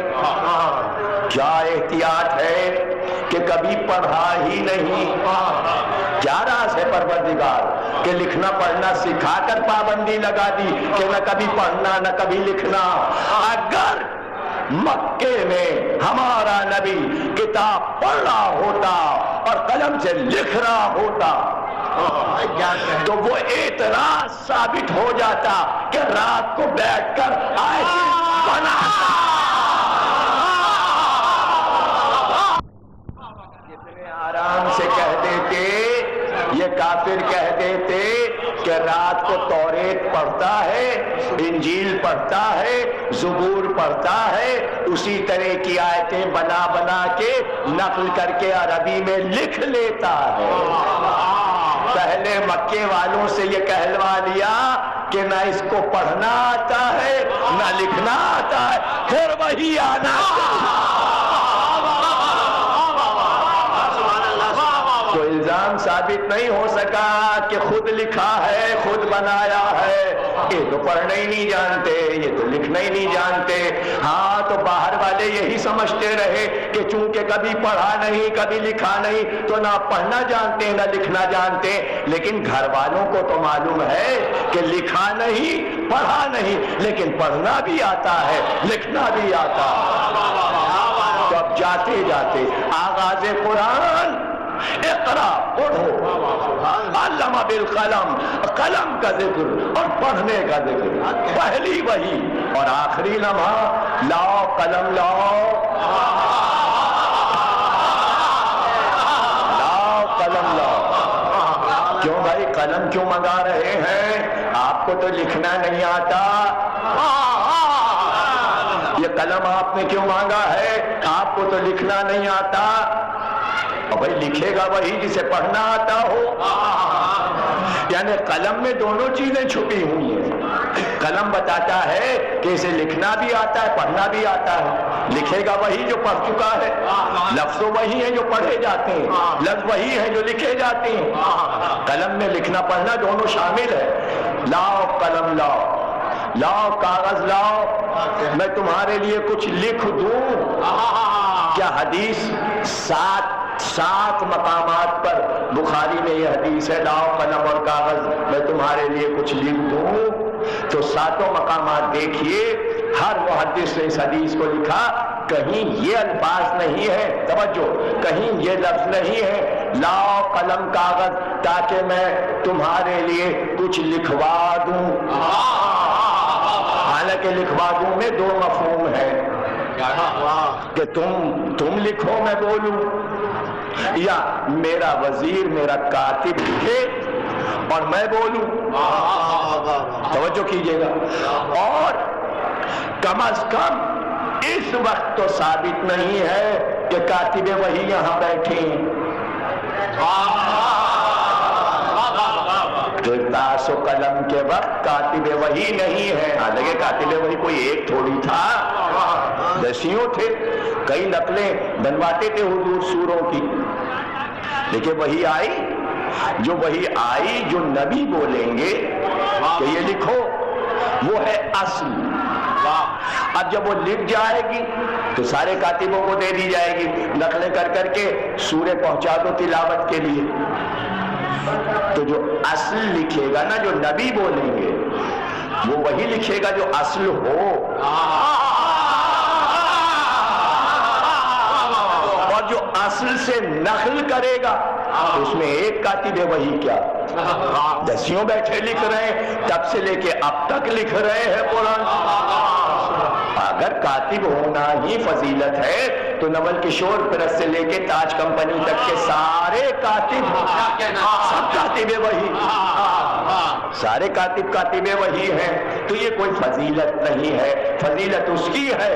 کیا احتیاط ہے کہ کبھی پڑھا ہی نہیں۔ کیا راز ہے پروردگار کہ لکھنا پڑھنا سکھا کر پابندی لگا دی کہ نہ کبھی پڑھنا نہ کبھی لکھنا۔ اگر مکے میں ہمارا نبی کتاب پڑھ رہا ہوتا اور قلم سے لکھ رہا ہوتا تو وہ اعتراض ثابت ہو جاتا کہ رات کو بیٹھ کر آیت بناتا۔ جتنے آرام سے کہہ دیتے، یہ کافر کہہ دیتے کہ رات کو توریت پڑھتا ہے، انجیل پڑھتا ہے، زبور پڑھتا ہے، اسی طرح کی آیتیں بنا بنا کے نقل کر کے عربی میں لکھ لیتا ہے۔ پہلے مکے والوں سے یہ کہلوا لیا کہ نہ اس کو پڑھنا آتا ہے نہ لکھنا آتا ہے، پھر وہی آنا تو الزام ثابت نہیں ہو سکا کہ خود لکھا ہے، خود بنایا ہے۔ یہ تو پڑھنا ہی نہیں جانتے، یہ تو لکھنا ہی نہیں جانتے۔ ہاں تو باہر والے یہی سمجھتے رہے کہ چونکہ کبھی پڑھا نہیں کبھی لکھا نہیں تو نہ پڑھنا جانتے نہ لکھنا جانتے، لیکن گھر والوں کو تو معلوم ہے کہ لکھا نہیں پڑھا نہیں، لیکن پڑھنا بھی آتا ہے لکھنا بھی آتا ہے۔ تو اب جاتے جاتے آغاز قرآن اقرا پڑھو، علم بالقلم، قلم کا ذکر اور پڑھنے کا ذکر، پہلی وہی اور آخری لمحہ لاؤ قلم لاؤ، لاؤ قلم لاؤ۔ کیوں بھائی قلم کیوں منگا رہے ہیں؟ آپ کو تو لکھنا نہیں آتا، یہ قلم آپ نے کیوں مانگا ہے؟ آپ کو تو لکھنا نہیں آتا۔ اور بھائی لکھے گا وہی جسے پڑھنا آتا ہو، یعنی قلم میں دونوں چیزیں چھپی ہوئی ہیں۔ قلم بتاتا ہے کہ اسے لکھنا بھی آتا ہے پڑھنا بھی آتا ہے، لکھے گا وہی جو پڑھ چکا ہے، لفظ وہی ہیں جو پڑھے جاتے ہیں، لفظ وہی ہیں جو لکھے جاتے ہیں۔ قلم میں لکھنا پڑھنا دونوں شامل ہے۔ لاؤ قلم لاؤ، لاؤ کاغذ لاؤ، میں تمہارے لیے کچھ لکھ دوں۔ کیا حدیث سات مقامات پر بخاری میں یہ حدیث ہے، لاؤ قلم اور کاغذ میں تمہارے لیے کچھ لکھ دوں، تو ساتوں مقامات دیکھیے ہر محدث نے اس حدیث کو لکھا، کہیں یہ الفاظ نہیں ہے، توجہ، کہیں یہ لفظ نہیں ہے لاؤ قلم کاغذ تاکہ میں تمہارے لیے کچھ لکھوا دوں۔ حالانکہ لکھوا دوں میں دو مفہوم ہے کہ تم لکھو میں بولوں، یا میرا وزیر میرا کاتب لکھے اور میں بولوں۔ توجہ کیجئے گا، اور کم از کم اس وقت تو ثابت نہیں ہے کہ کاتب وہی یہاں بیٹھے کرتاس و قلم کے وقت کاتب وہی نہیں ہے، حالانکہ کاتب وہی کوئی ایک تھوڑی تھا، دسیوں تھے، کئی نقلیں بنواتے تھے حضور سوروں کی، لیکن وہی آئی جو وہی آئی جو نبی بولیں گے کہ یہ لکھو، وہ ہے اصل۔ اب جب وہ لکھ جائے گی تو سارے کاتبوں کو دے دی جائے گی، نقلیں کر کر کے سورہ پہنچا دو تلاوت کے لیے۔ تو جو اصل لکھے گا نا، جو نبی بولیں گے، وہ وہی لکھے گا جو اصل ہو، اور جو اصل سے نقل کرے گا اس میں ایک کاتب وہی کیا دسیوں بیٹھے لکھ رہے ہیں، تب سے لے کے اب تک لکھ رہے ہیں قرآن۔ اگر کاتب ہونا ہی فضیلت ہے تو نول کشور پرس سے لے کے تاج کمپنی تک کے سارے کاتب، سب کاتب وہی، سارے کاتب وہی ہیں۔ تو یہ کوئی فضیلت نہیں ہے، فضیلت اس کی ہے،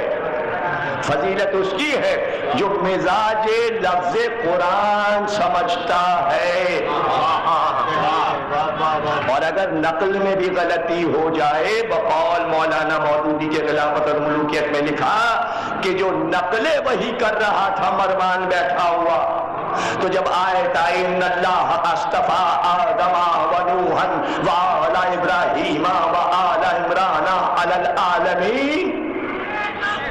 فضیلت اس کی ہے جو مزاج لفظ قرآن سمجھتا ہے۔ اور اگر نقل میں بھی غلطی ہو جائے، بقول مولانا مودودی کے خلافت اور ملوکیت میں لکھا کہ جو نقل وحی کر رہا تھا مروان بیٹھا ہوا، تو جب آیت آئی ان اللہ اصطفیٰ آدم و نوحا وآل ابراہیم وآل عمران علی العالمین،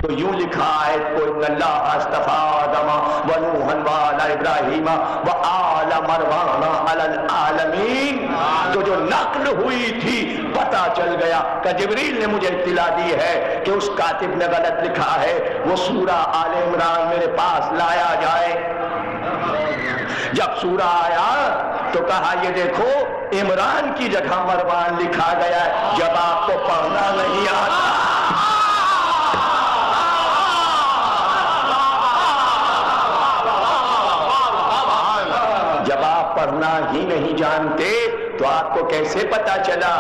تو یوں لکھا آیت کو ان اللہ اصطفیٰ آدم و نوحا وآل ابراہیم وآل عمران علی العالمین، تو جو نقل ہوئی تھی پتہ چل گیا کہ جبریل نے مجھے اطلاع دی ہے کہ اس کاتب نے غلط لکھا ہے، وہ سورہ آل عمران میرے پاس لایا جائے۔ جب سورہ آیا تو کہا یہ دیکھو عمران کی جگہ مروان لکھا گیا ہے، جب آپ کو پڑھنا نہیں آتا، جب آپ پڑھنا ہی نہیں جانتے تو آپ کو کیسے پتا چلا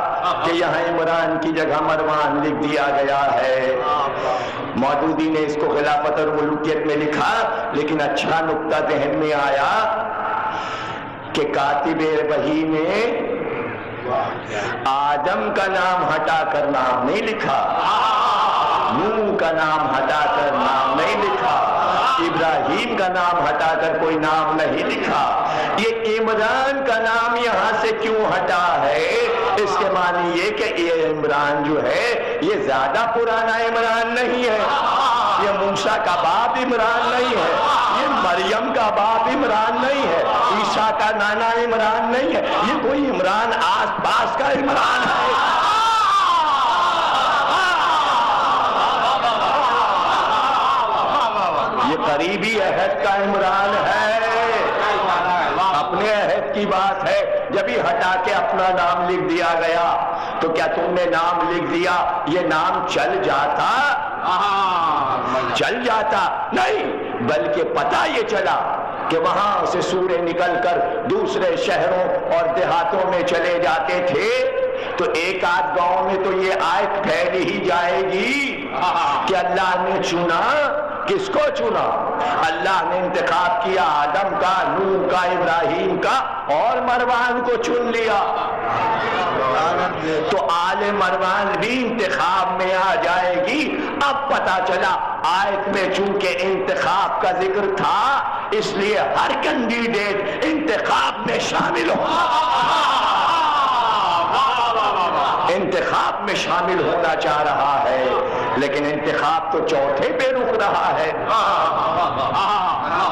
کہ یہاں عمران کی جگہ مروان لکھ دیا گیا ہے؟ مودودی نے اس کو خلافت اور ملوکیت میں لکھا، لیکن اچھا نقطہ ذہن میں آیا کہ کاتب وحی نے آدم کا نام ہٹا کر نام نہیں لکھا، نوح کا نام ہٹا کر نام نہیں لکھا، ابراہیم کا نام ہٹا کر کوئی نام نہیں لکھا۔ یہ عمران کا نام یہاں سے کیوں ہٹا ہے؟ اس کے معنی یہ کہ یہ عمران جو ہے یہ زیادہ پرانا عمران نہیں ہے، یہ موسیٰ کا باپ عمران نہیں ہے، یہ مریم کا باپ عمران نہیں ہے، عیسیٰ کا نانا عمران نہیں ہے، یہ کوئی عمران آس پاس کا عمران ہے۔ یہ قریبی عہد کا عمران ہے، اپنے عہد کی بات ہے۔ جب ہی ہٹا کے اپنا نام لکھ دیا گیا تو کیا تم نے نام لکھ دیا یہ نام چل جاتا؟ چل جاتا نہیں، بلکہ پتہ یہ چلا کہ وہاں سے سورے نکل کر دوسرے شہروں اور دیہاتوں میں چلے جاتے تھے، تو ایک آدھ گاؤں میں تو یہ آیت پھیل ہی جائے گی کہ اللہ نے چنا۔ کس کو چنا؟ اللہ نے انتخاب کیا آدم کا، نوح کا، ابراہیم کا، اور مروان کو چن لیا، تو آل مروان بھی انتخاب میں آ جائے گی۔ اب پتا چلا آیت میں چونکہ انتخاب کا ذکر تھا، اس لیے ہر کینڈیڈیٹ انتخاب میں شامل ہو، انتخاب میں شامل ہونا چاہ رہا ہے، لیکن انتخاب تو چوتھے پہ رک رہا ہے۔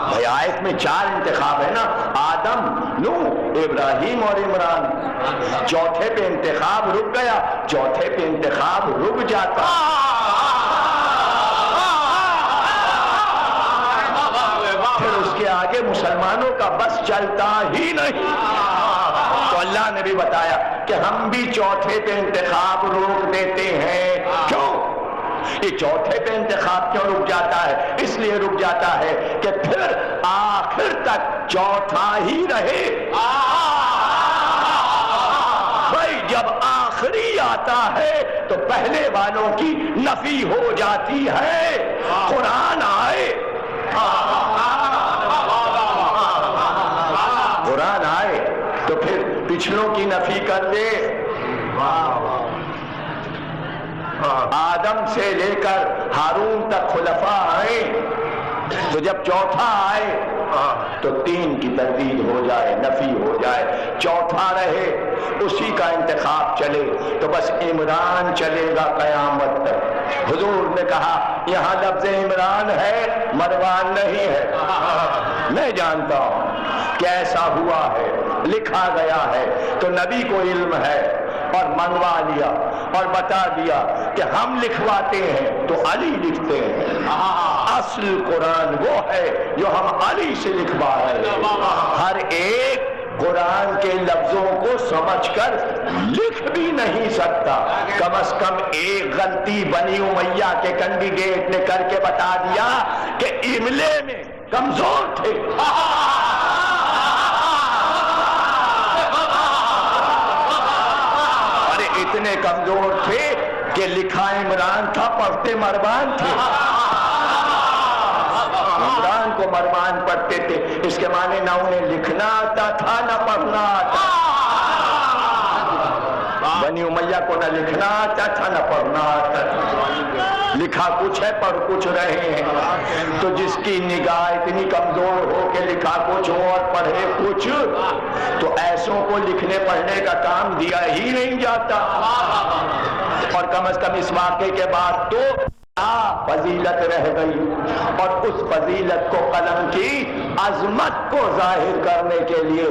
بھائی آیت میں 4 انتخاب ہے نا، آدم، نوح، ابراہیم اور عمران، چوتھے پہ انتخاب رک گیا، چوتھے پہ انتخاب رک جاتا پھر اس کے آگے مسلمانوں کا بس چلتا ہی نہیں۔ تو اللہ نے بھی بتایا کہ ہم بھی چوتھے پہ انتخاب روک دیتے ہیں۔ کیوں؟ یہ چوتھے پہ انتخاب کیوں رک جاتا ہے؟ اس لیے رک جاتا ہے کہ پھر آخر تک چوتھا ہی رہے۔ بھائی جب آخری آتا ہے تو پہلے والوں کی نفی ہو جاتی ہے۔ قرآن آئے، قرآن آئے تو پھر پچھلوں کی نفی کر دے۔ آدم سے لے کر ہارون تک خلفاء آئے، تو جب چوتھا آئے تو 3 کی تردید ہو جائے، نفی ہو جائے، چوتھا رہے، اسی کا انتخاب چلے، تو بس عمران چلے گا قیامت تک۔ حضور نے کہا یہاں لفظ عمران ہے، مروان نہیں ہے۔ میں جانتا ہوں کہ ایسا ہوا ہے، لکھا گیا ہے، تو نبی کو علم ہے اور منگوا لیا اور بتا دیا کہ ہم لکھواتے ہیں تو علی لکھتے ہیں۔ اصل قرآن وہ ہے جو ہم علی سے لکھوا رہے ہیں۔ ہر ایک قرآن کے لفظوں کو سمجھ کر لکھ بھی نہیں سکتا، کم از کم ایک غلطی بنی امیہ کے کینڈیڈیٹ نے کر کے بتا دیا کہ املے میں کمزور تھے۔ ارے اتنے کمزور تھے کہ لکھا عمران تھا، پڑھتے مروان تھے۔ عمران کو مروان پڑھتے تھے، اس کے معنی نہ انہیں لکھنا آتا تھا نہ پڑھنا آتا۔ بنی امیہ کو نہ لکھنا آتا تھا نہ پڑھنا آتا تھا، لکھا کچھ ہے پڑھ کچھ رہے ہیں۔ تو جس کی نگاہ اتنی کمزور ہو کہ لکھا کچھ ہو اور پڑھے کچھ، تو ایسوں کو لکھنے پڑھنے کا کام دیا ہی نہیں جاتا۔ اور کم از کم اس واقعے کے بعد تو فضیلت رہ گئی، اور اس فضیلت کو قلم کی عظمت کو ظاہر کرنے کے لیے،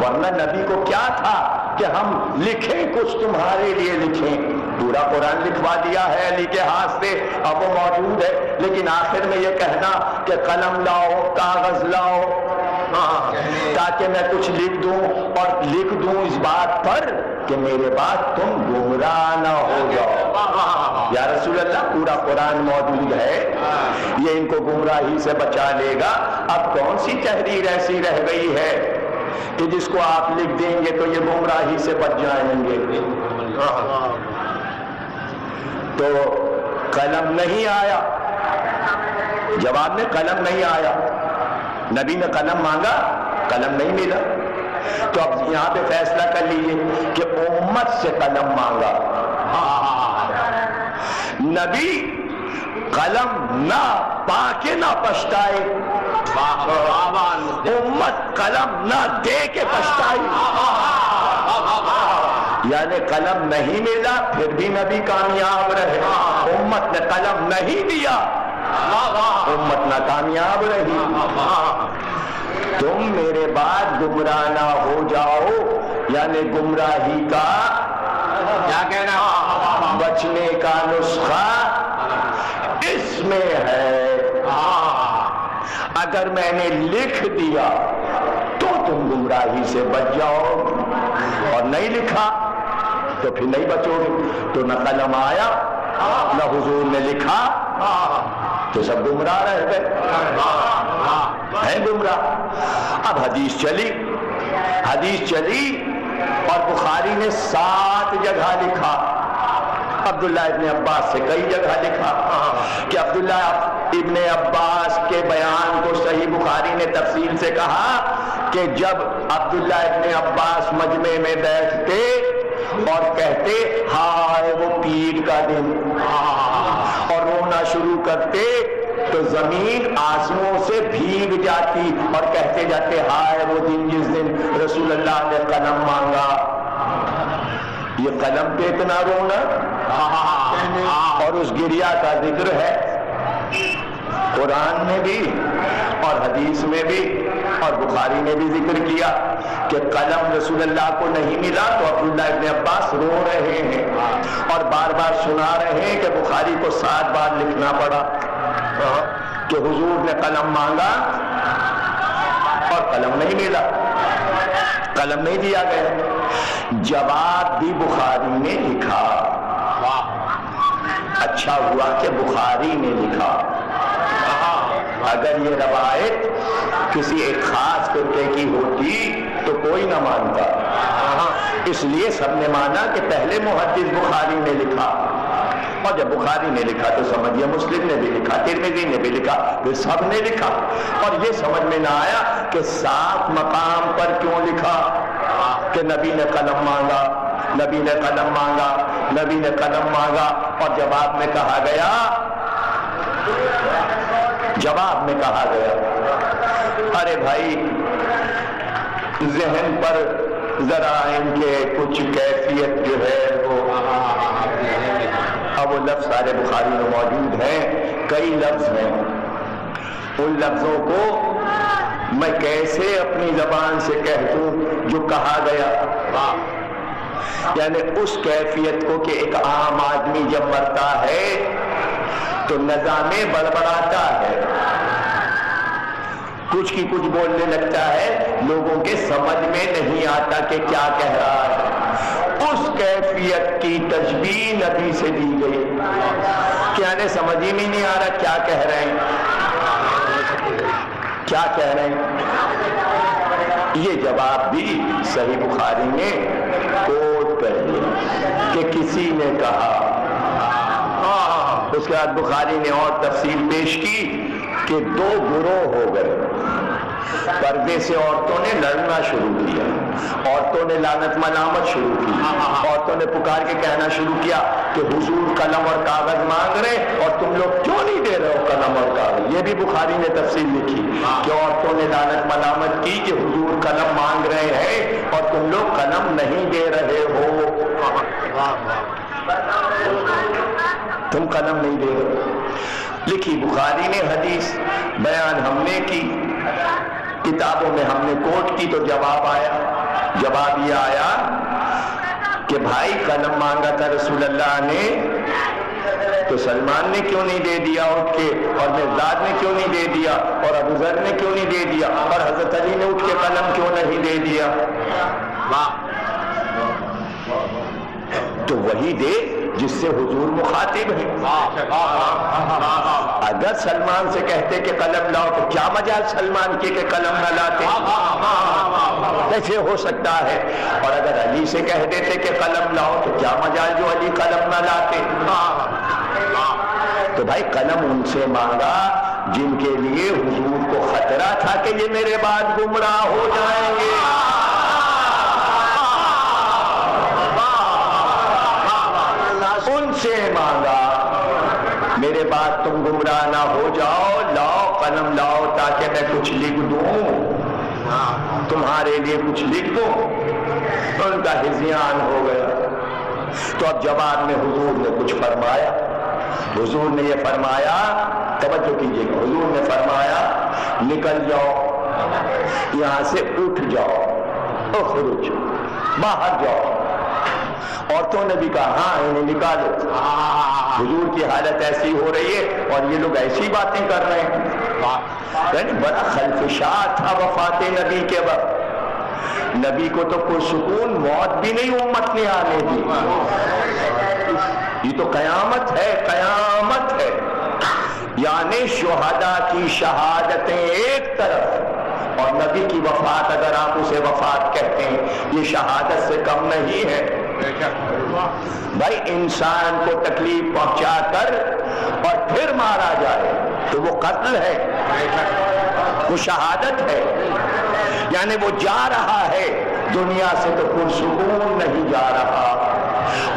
ورنہ نبی کو کیا تھا کہ ہم لکھیں کچھ تمہارے لیے لکھیں۔ پورا قرآن لکھوا دیا ہے علی کے ہاتھ سے، اب وہ موجود ہے، لیکن آخر میں یہ کہنا کہ قلم لاؤ، کاغذ لاؤ، تاکہ میں کچھ لکھ دوں، اور لکھ دوں اس بات پر کہ میرے بعد تم گمراہ نہ ہو جاؤ۔ یا رسول اللہ پورا قرآن موجود ہے، یہ ان کو گمراہی سے بچا لے گا۔ اب کون سی تحریر ایسی رہ گئی ہے کہ جس کو آپ لکھ دیں گے تو یہ گمراہی سے بچ جائیں گے؟ تو قلم نہیں آیا، جواب میں قلم نہیں آیا۔ نبی نے قلم مانگا، قلم نہیں ملا، تو اب یہاں پہ فیصلہ کر لیجئے کہ امت سے قلم مانگا۔ نبی قلم نہ پا کے نہ پچھتائے، امت قلم نہ دے کے پچھتائی۔ یعنی قلم نہیں ملا پھر بھی نبی کامیاب رہے، امت نے قلم نہیں دیا، امت ناکامیاب رہی۔ تم میرے بعد گمراہ نہ ہو جاؤ، یعنی گمراہی کا کیا کہنا، بچنے کا نسخہ اس میں ہے۔ اگر میں نے لکھ دیا تو تم گمراہی سے بچ جاؤ، اور نہیں لکھا تو پھر نہیں بچو گے۔ تو نہ قلم آیا نہ حضور نے لکھا، تو سب گمراہ رہ گئے، ہیں گمراہ۔ اب حدیث چلی اور بخاری نے 7 جگہ لکھا، عبداللہ ابن عباس سے کئی جگہ لکھا کہ عبداللہ ابن عباس کے بیان کو صحیح بخاری نے تفصیل سے کہا کہ جب عبداللہ ابن عباس مجمع میں بیٹھتے اور کہتے ہائے وہ پیر کا دن، اور رونا شروع کرتے تو زمین آنسوؤں سے بھیگ جاتی، اور کہتے جاتے ہائے وہ دن جس دن رسول اللہ نے قلم مانگا۔ یہ قلم پہ اتنا رونا، اور اس گریا کا ذکر ہے قرآن میں بھی اور حدیث میں بھی، اور بخاری نے بھی ذکر کیا کہ قلم رسول اللہ کو نہیں ملا تو عبداللہ ابن عباس رو رہے ہیں اور بار بار سنا رہے ہیں کہ بخاری کو 7 بار لکھنا پڑا کہ حضور نے قلم مانگا اور قلم نہیں ملا، قلم نہیں دیا گیا۔ جواب بھی بخاری نے لکھا، اچھا ہوا کہ بخاری نے لکھا۔ اگر یہ روایت کسی ایک خاص فرقے کی ہوتی تو کوئی نہ مانتا، اس لیے سب نے مانا کہ پہلے محدث بخاری نے لکھا، اور جب بخاری نے لکھا تو سمجھیے مسلم نے بھی لکھا، ترمذی نے بھی لکھا، پھر سب نے لکھا۔ اور یہ سمجھ میں نہ آیا کہ 7 مقام پر کیوں لکھا کہ نبی نے قلم مانگا، نبی نے قلم مانگا، نبی نے قلم مانگا، اور جواب میں کہا گیا ارے بھائی ذہن پر ذرا ان کے کچھ کیفیت جو ہے وہ لفظ سارے بخاری میں موجود ہیں، کئی لفظ ہیں، ان لفظوں کو میں کیسے اپنی زبان سے کہہ دوں جو کہا گیا، یعنی اس کیفیت کو کہ ایک عام آدمی جب مرتا ہے تو نظام بڑبڑاتا ہے، کچھ کی کچھ بولنے لگتا ہے، لوگوں کے سمجھ میں نہیں آتا کہ کیا کہہ رہا ہے، اس کیفیت کی تشبیہ نبی سے دی گئی کہ انہیں سمجھ ہی نہیں آ رہا کیا کہہ رہے ہیں، کیا کہہ رہے ہیں۔ یہ جواب بھی صحیح بخاری نے کوٹ کر دیا کہ کسی نے کہا، اس کے بعد بخاری نے اور تفصیل پیش کی کہ دو گروہ ہو گئے، پردے سے عورتوں نے لڑنا شروع کیا، عورتوں نے لعنت ملامت شروع کی، عورتوں نے پکار کے کہنا شروع کیا کہ حضور قلم اور کاغذ مانگ رہے اور تم لوگ کیوں نہیں دے رہے ہو قلم اور کاغذ۔ یہ بھی بخاری نے تفصیل لکھی کہ عورتوں نے لعنت ملامت کی کہ حضور قلم مانگ رہے ہیں اور تم لوگ قلم نہیں دے رہے ہو، تم قلم نہیں دے رہے۔ لکھی بخاری نے حدیث، بیان ہم نے کی، کتابوں میں ہم نے کوٹ کی، تو جواب آیا، جواب یہ آیا کہ بھائی قلم مانگا تھا رسول اللہ نے تو سلمان نے کیوں نہیں دے دیا اٹھ کے، اور مقداد نے کیوں نہیں دے دیا، اور ابو ذر نے کیوں نہیں دے دیا، اور حضرت علی نے اٹھ کے قلم کیوں نہیں دے دیا؟ تو وہی دے جس سے حضور مخاطب ہے۔ اگر سلمان سے کہتے کہ قلم لاؤ تو کیا مجال سلمان کی کہ قلم نہ لاتے، کیسے ہو سکتا ہے؟ اور اگر علی سے کہہ دیتے کہ قلم لاؤ تو کیا مجال جو علی قلم نہ لاتے؟ تو بھائی قلم ان سے مانگا جن کے لیے حضور کو خطرہ تھا کہ یہ میرے بعد گمراہ ہو جائیں گے، ان سے مانگا میرے بعد تم گمراہ نہ ہو جاؤ، لاؤ قلم لاؤ تاکہ میں کچھ لکھ دوں، تمہارے لیے کچھ لکھ دوں۔ ان کا ہذیان ہو گیا۔ تو اب جواب میں حضور نے کچھ فرمایا، حضور نے یہ فرمایا، توجہ کیجیے گا، حضور نے فرمایا نکل جاؤ یہاں سے، اٹھ جاؤ، اخرج، باہر جاؤ۔ عورتوں نے بھی کہا ہاں انہیں نکالو، حضور کی حالت ایسی ہو رہی ہے اور یہ لوگ ایسی باتیں کر رہے ہیں۔ یعنی بڑا خلفشا تھا وفات نبی کے وقت، نبی کو تو کوئی سکون، موت بھی نہیں امت نے آنے دی، یہ تو قیامت ہے، قیامت ہے۔ یعنی شہداء کی شہادتیں ایک طرف اور نبی کی وفات، اگر آپ اسے وفات کہتے ہیں، یہ شہادت سے کم نہیں ہے۔ بھائی انسان کو تکلیف پہنچا کر اور پھر مارا جائے تو وہ قتل ہے، وہ شہادت ہے۔ یعنی وہ جا رہا ہے دنیا سے تو پرسکون نہیں جا رہا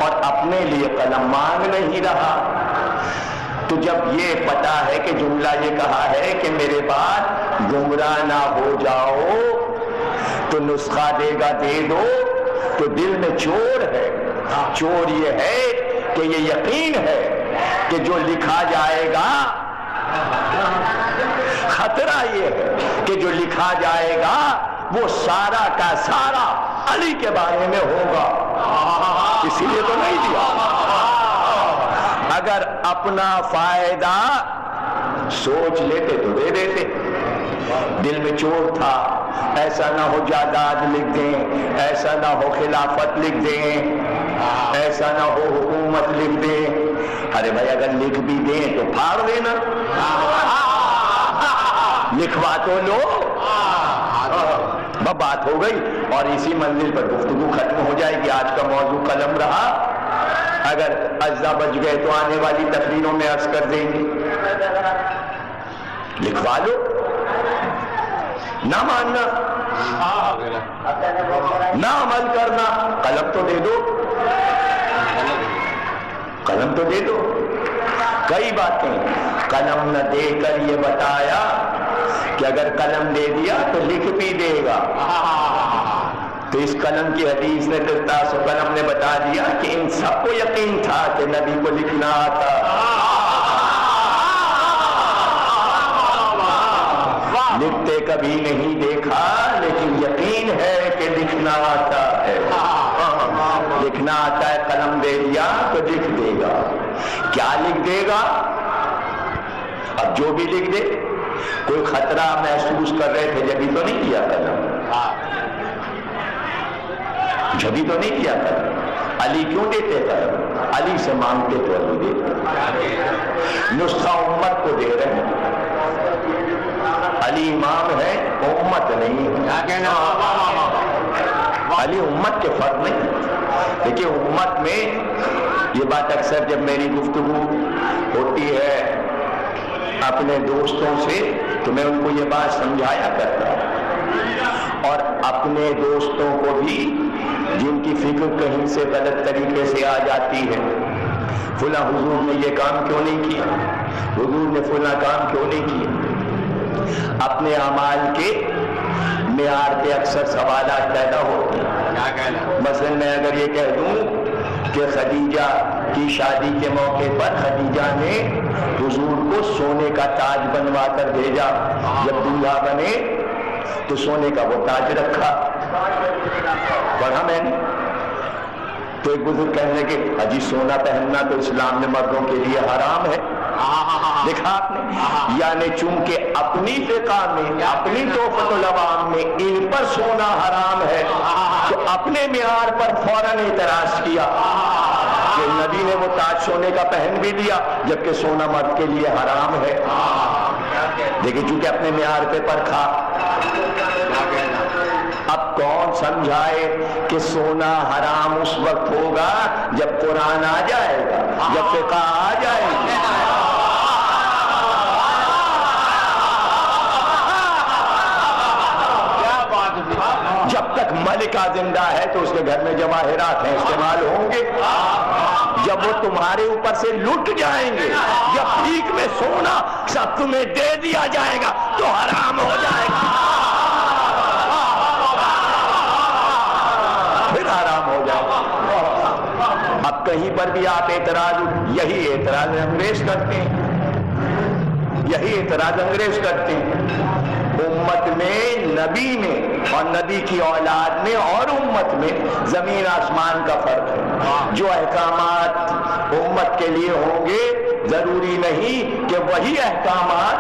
اور اپنے لیے قلم مانگ نہیں رہا۔ تو جب یہ پتا ہے کہ جملہ یہ کہا ہے کہ میرے بعد گمراہ نہ ہو جاؤ تو نسخہ دے گا دے دو، تو دل میں چور ہے۔ چور یہ ہے کہ یہ یقین ہے کہ جو لکھا جائے گا، خطرہ یہ ہے کہ جو لکھا جائے گا وہ سارا کا سارا علی کے بارے میں ہوگا، اسی لیے تو نہیں دیا۔ اگر اپنا فائدہ سوچ لیتے تو دے دیتے، دل میں چور تھا، ایسا نہ ہو جائیداد لکھ دیں، ایسا نہ ہو خلافت لکھ دیں، ایسا نہ ہو حکومت لکھ دیں۔ ارے بھائی اگر لکھ بھی دیں تو پھاڑ دینا، لکھوا تو لو، بات ہو گئی اور اسی منزل پر گفتگو ختم ہو جائے گی۔ آج کا موضوع قلم رہا، اگر اجزا بچ گئے تو آنے والی تقریروں میں عرض کر دیں گے۔ لکھوا لو، نہ ماننا، نہ عمل کرنا، قلم تو دے دو، قلم تو دے دو۔ کئی باتیں قلم نہ دے کر یہ بتایا کہ اگر قلم دے دیا تو لکھ بھی دے گا. تو اس قلم کی حدیث نے قرطاس و قلم نے بتا دیا کہ ان سب کو یقین تھا کہ نبی کو لکھنا آتا. لکھتے کبھی نہیں دیکھا لیکن یقین ہے کہ لکھنا آتا ہے. لکھنا آتا ہے, قلم دے دیا تو لکھ دے گا. کیا لکھ دے گا؟ اب جو بھی لکھ دے. کوئی خطرہ محسوس کر رہے تھے جبھی تو نہیں کیا قلم, جبھی تو نہیں کیا قلم. علی کیوں دیتے قلم؟ علی سے مانگتے تو علی دیتے. نسخہ امت کو دے رہے ہیں. علی امام ہے, امت نہیں ہے. علی امت کے فرد نہیں. دیکھیے امت میں یہ بات اکثر جب میری گفتگو ہوتی ہے اپنے دوستوں سے تو میں ان کو یہ بات سمجھایا کرتا ہوں, اور اپنے دوستوں کو بھی جن کی فکر کہیں سے غلط طریقے سے آ جاتی ہے, فلاں حضور نے یہ کام کیوں نہیں کیا, حضور نے فلاں کام کیوں نہیں کیا, اپنے اعمال کے معیار پہ اکثر سوالات پیدا ہوتے ہیں. مثلا میں اگر یہ کہہ دوں کہ خدیجہ کی شادی کے موقع پر خدیجہ نے حضور کو سونے کا تاج بنوا کر بھیجا, جب دولہا بنے تو سونے کا وہ تاج رکھا, پڑھا میں نے. تو ایک بزرگ کہنے کے اجی سونا پہننا تو اسلام میں مردوں کے لیے حرام ہے. دیکھا آپ نے, یعنی چونکہ اپنی فقہ میں اپنی توفت العوام میں ان پر سونا حرام ہے تو اپنے معیار پر فوراً اعتراض کیا کہ نبی نے وہ تاج سونے کا پہن بھی دیا جبکہ سونا مرد کے لیے حرام ہے. دیکھیں چونکہ اپنے معیار پہ پرکھا. اب کون سمجھائے کہ سونا حرام اس وقت ہوگا جب قرآن آ جائے گا, جب فقہ آ جائے گی. جب تک ملکہ زندہ ہے تو اس کے گھر میں جواہرات ہیں, استعمال ہوں گے. جب وہ تمہارے اوپر سے لٹ جائیں گے, جب بھیک میں سونا سب تمہیں دے دیا جائے گا تو حرام ہو جائے گا, پھر حرام ہو جائے گا. اب کہیں پر بھی آپ اعتراض, یہی اعتراض انگریز کرتے ہیں, یہی اعتراض انگریز کرتے ہیں. امت میں, نبی میں اور نبی کی اولاد میں اور امت میں زمین آسمان کا فرق ہے. جو احکامات امت کے لیے ہوں گے ضروری نہیں کہ وہی احکامات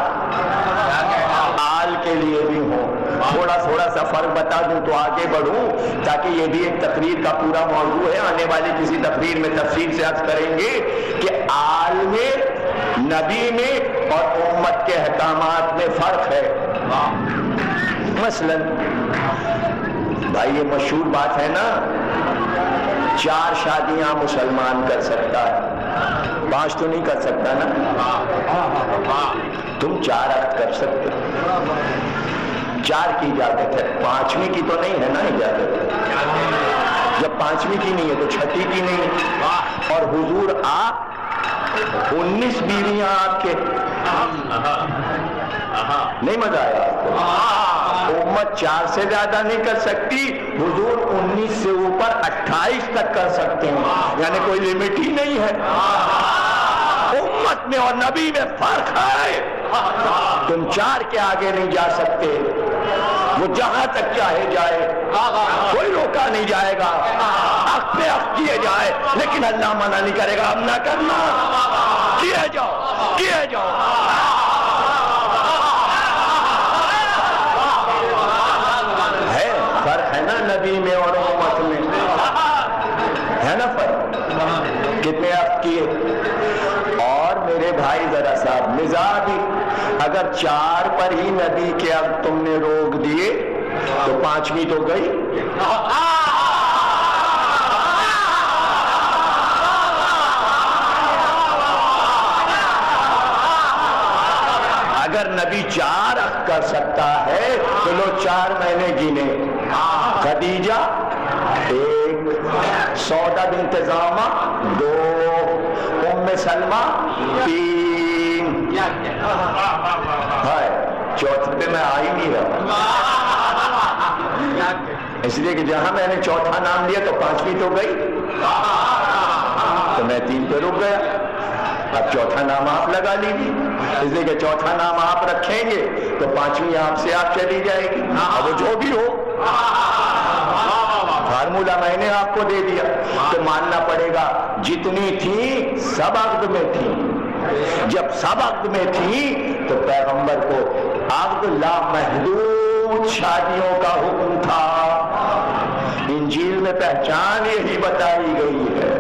آل کے لیے بھی ہوں. تھوڑا سا فرق بتا دوں تو آگے بڑھوں, تاکہ یہ بھی ایک تقریر کا پورا موضوع ہے. آنے والی کسی تقریر میں تفصیل سے عرض کریں گے کہ آل میں, نبی میں اور امت کے احکامات میں فرق ہے. مثلا بھائی یہ مشہور بات ہے نا, 4 شادیاں مسلمان کر سکتا ہے, 5 تو نہیں کر سکتا نا. تم 4 عقد کر سکتے, 4 کی اجازت ہے, 5ویں کی تو نہیں ہے نا اجازت. جب 5ویں کی نہیں ہے تو 6ٹھی کی نہیں ہے. اور حضور آپ 19 بیویاں آپ کے, نہیں مزہ آیا آپ کو. امت 4 سے زیادہ نہیں کر سکتی, حضور 19 سے اوپر 28 تک کر سکتے ہیں, یعنی کوئی لمٹ ہی نہیں ہے. امت میں اور نبی میں فرق ہے. تم 4 کے آگے نہیں جا سکتے, وہ جہاں تک چاہے جائے, کوئی روکا نہیں جائے گا. حق پہ حق کیے جائے, لیکن اللہ منع نہیں کرے گا اب نہ کرنا, کیے جاؤ کیے جاؤ. فرق ہے نا نبی میں اور امت میں, ہے نا فرق. کتنے عقد کیے. اور میرے بھائی ذرا صاحب مزاج, اگر 4 پر ہی نبی کے عقد تم نے روک دیے تو 5ویں تو گئی. اگر نبی 4 عقد کر سکتا ہے تو لو 4 مہینے گنے. خدیجہ 1, سودا بنت زامہ 2, ام سلمہ 3, چوتھے پہ میں آ ہی نہیں رہا، اس لیے کہ جہاں میں نے چوتھا نام لیا تو پانچویں تو گئی، تو میں 3 پہ رک گیا۔ اب چوتھا نام آپ لگا لیجیے، اس لیے کہ چوتھا نام آپ رکھیں گے تو پانچویں آپ سے آپ چلی جائے گی، اب وہ جو بھی ہو، فارمولا میں نے آپ کو دے دیا، تو ماننا پڑے گا جتنی تھی سب عقد میں تھی۔ جب سب عقد میں تھی تو پیغمبر کو عقد لامحدود شادیوں کا حکم تھا۔ انجیل میں پہچان یہی بتائی گئی ہے،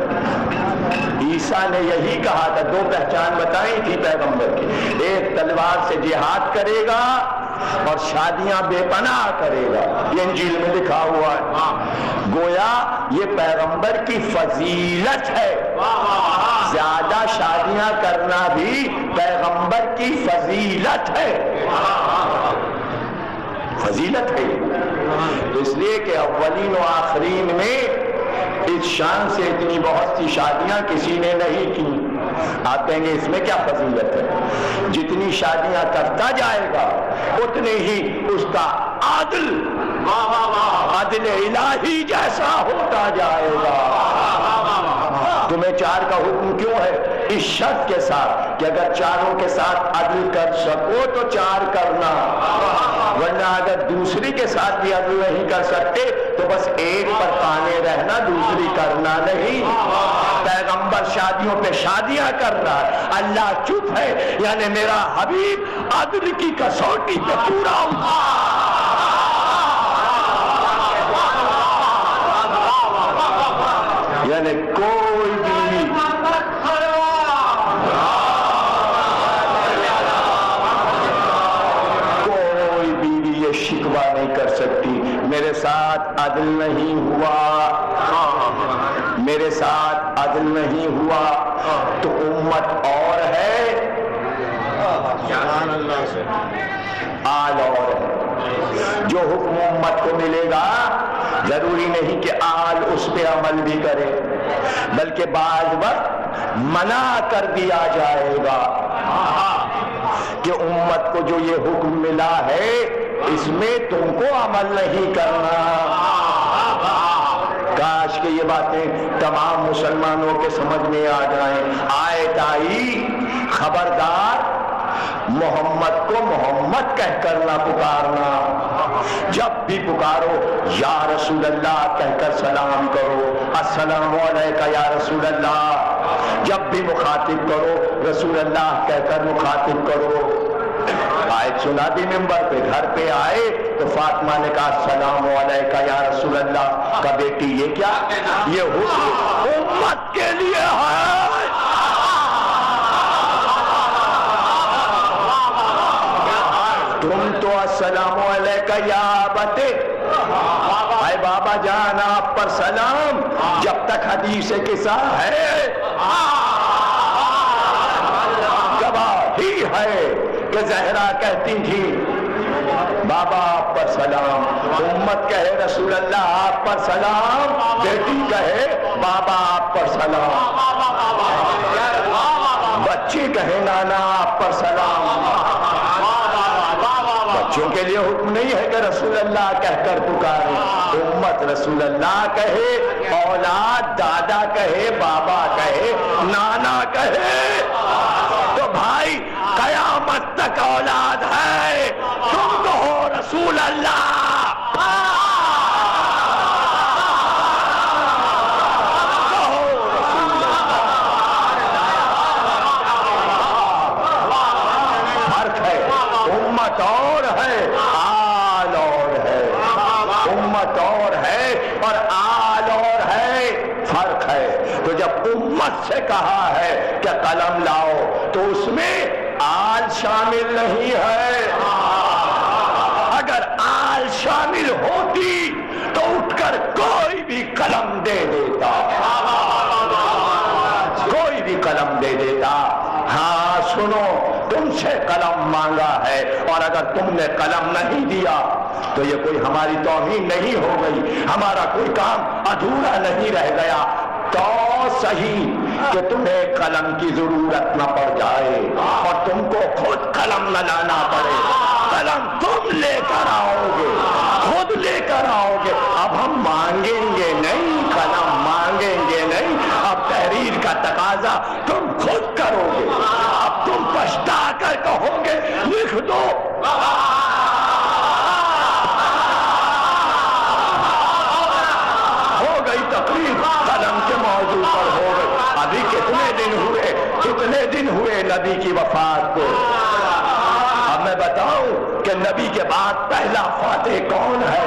عیسیٰ نے یہی کہا تھا، 2 پہچان بتائی تھی پیغمبر کی، ایک تلوار سے جہاد کرے گا اور شادیاں بے پناہ کرے گا، یہ انجیل میں لکھا ہوا ہے۔ گویا یہ پیغمبر کی فضیلت ہے، زیادہ شادیاں کرنا بھی پیغمبر کی فضیلت ہے، فضیلت ہے۔ اس لیے کہ اولین و آخرین میں اس شان سے اتنی بہت سی شادیاں کسی نے نہیں کی۔ آپ کہیں گے اس میں کیا فضیلت ہے؟ جتنی شادیاں کرتا جائے گا اتنے ہی اس کا عدل الہی جیسا ہوتا جائے گا۔ تمہیں 4 کا حکم کیوں ہے؟ اس شرط کے ساتھ کہ اگر چاروں کے ساتھ عدل کر سکو تو 4 کرنا، ورنہ اگر دوسری کے ساتھ بھی عدل نہیں کر سکتے تو بس ایک پر قانے رہنا، دوسری کرنا نہیں۔ پیغمبر شادیوں پہ شادیاں کر رہا ہے، اللہ چپ ہے، یعنی میرا حبیب عدل کی کسوٹی پہ پورا یعنی کوئی بھی یہ شکوہ نہیں کر سکتی میرے ساتھ عدل نہیں ہوا، میرے ساتھ عدل نہیں ہوا، تو امت اور ہے، آل اور ہے۔ جو حکم امت کو ملے گا ضروری نہیں کہ آل اس پہ عمل بھی کرے، بلکہ بعض وقت منع کر دیا جائے گا کہ امت کو جو یہ حکم ملا ہے اس میں تم کو عمل نہیں کرنا۔ کاش کہ یہ باتیں تمام مسلمانوں کے سمجھ میں آ جائیں۔ آیت آئی، خبردار محمد کو محمد کہہ کر نہ پکارنا، جب بھی پکارو یا رسول اللہ کہہ کر سلام کرو، السلام علیکہ یا رسول اللہ۔ جب بھی مخاطب کرو رسول اللہ کہہ کر مخاطب کرو۔ آیت سنا دی ممبر پہ، گھر پہ آئے تو فاطمہ نے کہا السلام علیکہ یا رسول اللہ کا بیٹی، یہ کیا؟ یہ حکم امت کے لیے ہے۔ تم تو السلام علیکہ یا بتے، اے بابا جان آپ پر سلام، جب تک حدیث قصہ ہے گواہی ہے کہ زہرا کہتی تھی بابا آپ پر سلام، امت کہے رسول اللہ آپ پر سلام، بیٹی کہے بابا آپ پر سلام، بچی کہے نانا آپ پر سلام۔ بچوں کے لیے حکم نہیں ہے کہ رسول اللہ کہہ کر پکارے، امت رسول اللہ کہے، اولاد دادا کہے، بابا کہے، نانا کہے، تو بھائی قیامت تک اولاد ہے، تم تو ہو رسول اللہ۔ فرق ہے، امت اور ہے، آل اور ہے، امت اور ہے اور آل اور ہے، فرق ہے۔ تو جب امت سے کہا ہے کہ قلم لاؤ تو اس میں آل شامل نہیں ہے، اگر آل شامل ہوتی تو اٹھ کر کوئی بھی قلم دے دیتا، کوئی بھی قلم دے دیتا۔ ہاں سنو، تم سے قلم مانگا ہے اور اگر تم نے قلم نہیں دیا تو یہ کوئی ہماری توہین نہیں ہو گئی، ہمارا کوئی کام ادھورا نہیں رہ گیا۔ تو صحیح کہ تمہیں قلم کی ضرورت نہ پڑ جائے اور تم کو خود قلم نہ لانا پڑے. قلم تم لے کر آؤ گے, خود لے کر آؤ گے. اب ہم مانگیں گے نہیں, قلم مانگیں گے نہیں, اب تحریر کا تقاضا تم خود کرو گے. اب تم پچھتا کر کہو گے لکھ دو. ہو گئی تقریر قلم کے موضوع پر ہو گئی. ابھی کتنے دن ہوئے نبی کی وفات کو. اب میں بتاؤں کہ نبی کے بعد پہلا فاتح کون ہے؟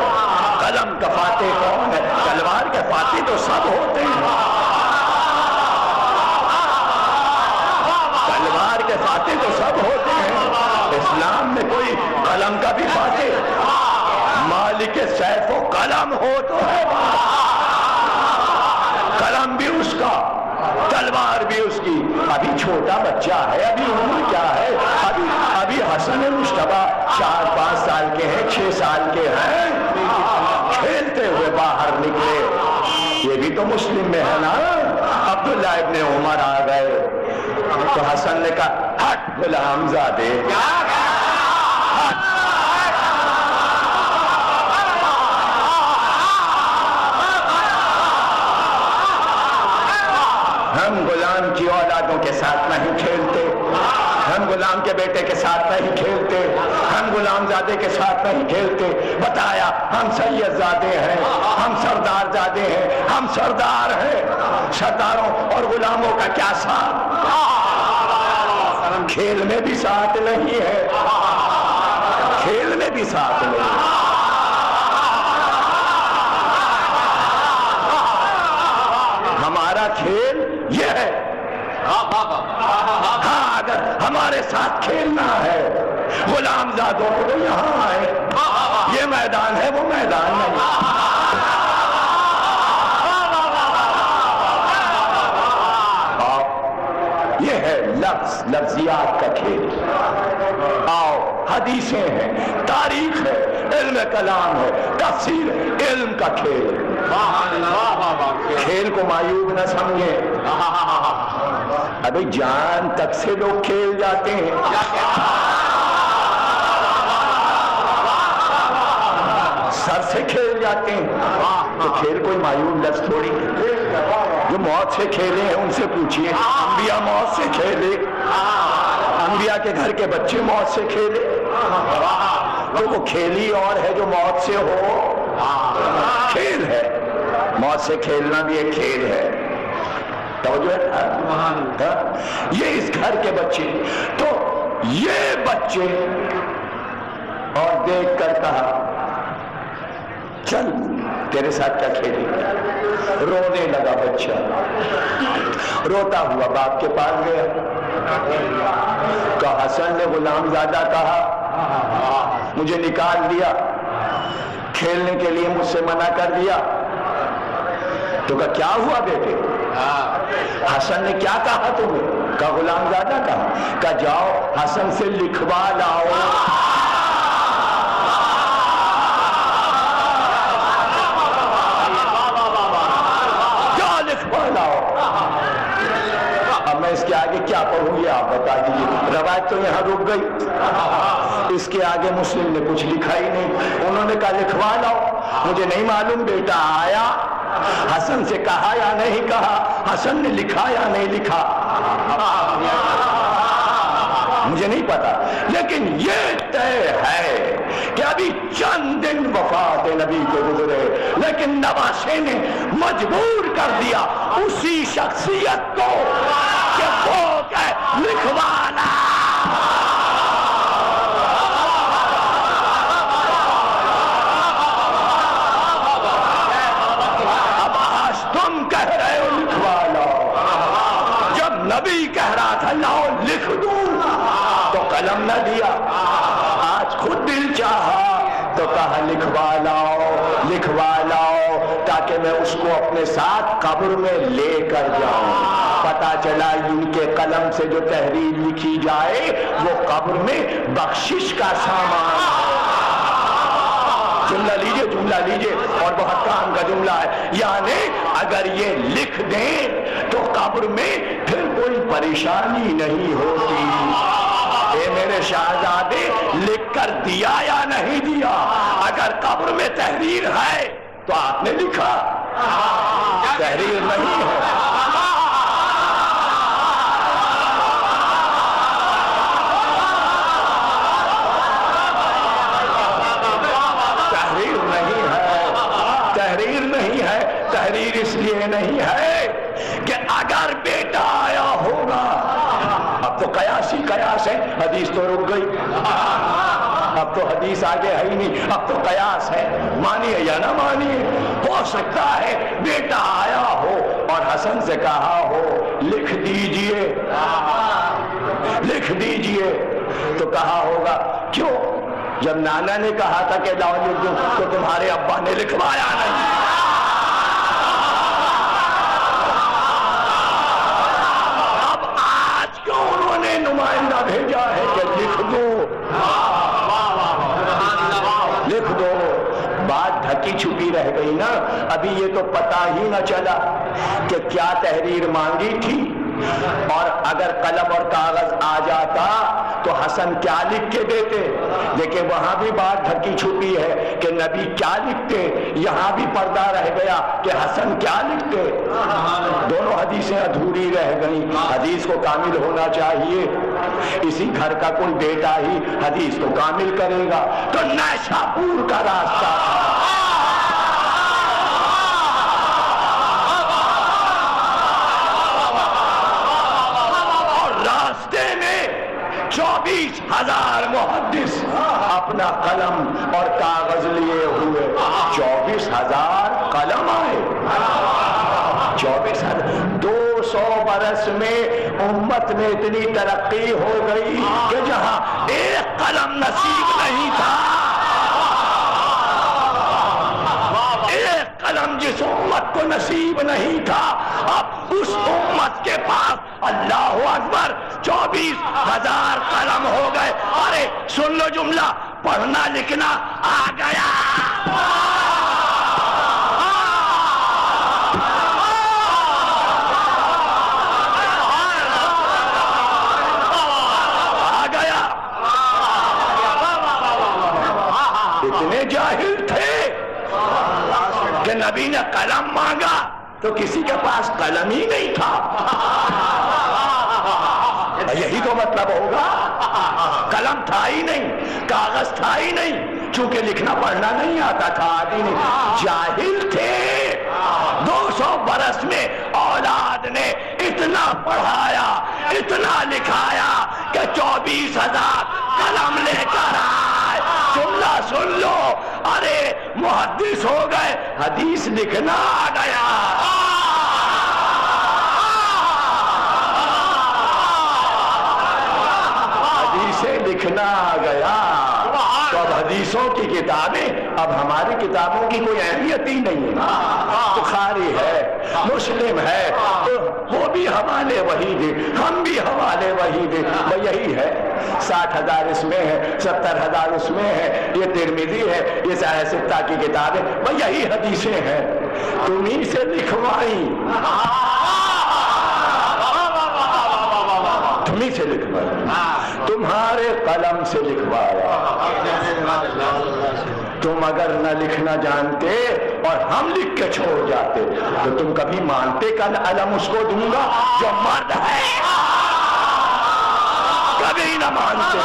قلم کا فاتح کون ہے؟ تلوار کے فاتح تو سب ہوتے ہیں, تلوار کے فاتح تو سب ہوتے ہیں. اسلام میں کوئی قلم کا بھی فاتح؟ مالک سیف و قلم ہو تو ہے, قلم بھی اس کا, تلوار بھی اس کی. ابھی چھوٹا بچہ ہے, ابھی عمر کیا ہے, ابھی حسن مشتبہ 4-5 سال کے ہیں, 6 سال کے ہیں, کھیلتے ہوئے باہر نکلے. یہ بھی تو مسلم میں ہے نا. عبداللہ ابن عمر آ گئے تو حسن نے کہا ہٹ غلام زادے, ہم غلام کی اولادوں کے ساتھ نہیں کھیلتے, ہم غلام کے بیٹے کے ساتھ نہیں کھیلتے, ہم غلام زادے کے ساتھ نہیں کھیلتے. بتایا ہم سید زادے ہیں, ہم سردار زادے ہیں, ہم سردار ہیں. سرداروں اور غلاموں کا کیا ساتھ؟ کھیل میں بھی ساتھ نہیں ہے, کھیل میں بھی ساتھ نہیں ہے. ہمارا کھیل یہ ہے. ہاں اگر ہمارے ساتھ کھیلنا ہے غلام زادوں کو تو یہاں آئے, یہ میدان ہے, وہ میدان نہیں. یہ ہے لفظیات کا کھیل. آؤ, حدیثیں ہیں, تاریخ ہے, علم کلام ہے, تفسیر, علم کا کھیل. کھیل کو معیوب نہ سمجھیں. ابھی جان تک سے لوگ کھیل جاتے ہیں. سر سے کھیل جاتے ہیں. تو کھیل کوئی معیوب لفظ تھوڑی ہے. جو موت سے کھیلے ہیں ان سے پوچھئے. انبیاء موت سے کھیلے, انبیاء کے گھر کے بچے موت سے کھیلے. تو وہ کھیلی اور ہے جو موت سے ہو, کھیل ہے. موت سے کھیلنا بھی ایک کھیل ہے. توجہ ہے. یہ اس گھر کے بچے, تو یہ بچے, اور دیکھ کر کہا چل تیرے ساتھ کیا کھیلیں. رونے لگا بچہ, روتا ہوا باپ کے پاس گیا. کہ حسن نے غلام زادہ کہا, مجھے نکال دیا, کھیلنے کے لیے مجھ سے منع کر دیا. تو کہا کیا ہوا بیٹے؟ حسن نے کیا کہا تمہیں؟ کہا غلام زادہ کہا. کہا جاؤ حسن سے لکھوا لاؤ. جاؤ لکھوا لاؤ. اب میں اس کے آگے کیا پڑھوں گی آپ بتا دیجیے. روایت تو یہاں رک گئی, اس کے آگے مسلم نے کچھ لکھا ہی نہیں. انہوں نے کہا لکھوا لاؤ. مجھے نہیں معلوم بیٹا آیا, حسن سے کہا یا نہیں کہا, حسن نے لکھا یا نہیں لکھا, مجھے نہیں پتا. لیکن یہ طے ہے کہ ابھی چند دن وفات نبی کے گزرے, لیکن نواسے نے مجبور کر دیا اسی شخصیت کو کہ وہ کہ لکھوانا. اب آج تم کہہ رہے ہو لکھوا لاؤ, جب نبی کہہ رہا تھا لاؤ لکھ دوں تو قلم نہ دیا. آج خود دل چاہا تو کہا لکھوا لاؤ, لکھوا لاؤ, تاکہ میں اس کو اپنے ساتھ قبر میں لے کر جاؤں. پتا چلا ان کے قلم سے جو تحریر لکھی جائے وہ قبر میں بخشش کا سامان ہے. جملہ لیجئے اور بہت کام کا جملہ ہے. یعنی اگر یہ لکھ دیں تو قبر میں پھر کوئی پریشانی نہیں ہوتی. اے میرے شہزادے لکھ کر دیا یا نہیں دیا؟ اگر قبر میں تحریر ہے تو آپ نے لکھا، تحریر نہیں ہے. تحریر اس لیے نہیں ہے کہ اگر بیٹا آیا ہوگا، اب تو قیاس ہے، حدیث تو رک گئی، اب تو حدیث آگے ہے ہی نہیں، اب تو قیاس ہے. مانیے یا نہ مانیے، ہو سکتا ہے بیٹا آیا ہو اور حسن سے کہا ہو لکھ دیجئے تو کہا ہوگا کیوں؟ جب نانا نے کہا تھا کہ لاؤ لکھ دو تو تمہارے ابا نے لکھوایا نہیں. نمائندہ بھیجا ہے کہ لکھ دو. بات ڈھکی چھپی رہ گئی نا. ابھی یہ تو پتا ہی نہ چلا کہ کیا تحریر مانگی تھی، اور اگر قلم اور کاغذ آ جاتا تو حسن کیا لکھ کے دیتے. لیکن وہاں بھی بات ڈھکی چھپی ہے کہ نبی کیا لکھتے، یہاں بھی پردہ رہ گیا کہ حسن کیا لکھتے. دونوں حدیثیں ادھوری رہ گئیں. حدیث کو کامل ہونا چاہیے، اسی گھر کا کوئی بیٹا ہی حدیث کو کامل کرے گا. تو نیشاپور کا راستہ اور راستے میں 24,000 محدث اپنا قلم اور کاغذ لیے ہوئے. 24,000 قلم آئے. 24,000 200 برس میں امت میں اتنی ترقی ہو گئی کہ جہاں ایک قلم نصیب نہیں تھا، ایک قلم جس امت کو نصیب نہیں تھا، اب اس امت کے پاس اللہ اکبر 24,000 قلم ہو گئے. ارے سن لو جملہ، پڑھنا لکھنا آ گیا. اتنے جاہل تھے کہ نبی نے قلم مانگا تو کسی کے پاس قلم ہی نہیں تھا. یہی تو مطلب ہوگا. قلم تھا ہی نہیں، کاغذ تھا ہی نہیں، چونکہ لکھنا پڑھنا نہیں آتا تھا، آتی نہیں. جاہل تھے. 200 برس میں اولاد نے اتنا پڑھایا، اتنا لکھایا کہ 24,000 قلم لے کر آئے. جملہ سن لو، ارے محدث ہو گئے، حدیث لکھنا آ گیا. حدیثیں لکھنا آ گیا. تو اب حدیثوں کی کتابیں، اب ہماری کتابوں کی کوئی اہمیت ہی نہیں ہے. بخاری ہے، مسلم ہے، تو وہ بھی حوالے وہی دے، ہم بھی حوالے وہی دے. وہ یہی ہے، 60,000 اس میں ہے، 70,000 اس میں ہے، یہ ترمذی ہے، یہ صحیح ستہ کی کتابیں، وہ یہی حدیثیں ہیں. تمہیں سے لکھوائی، تمہیں سے لکھوائی، تمہارے قلم سے لکھوایا. تم اگر نہ لکھنا جانتے اور ہم لکھ کے چھوڑ جاتے تو تم کبھی مانتے کل علم اس کو دوں گا جو مرد ہے؟ کبھی نہ مانتے.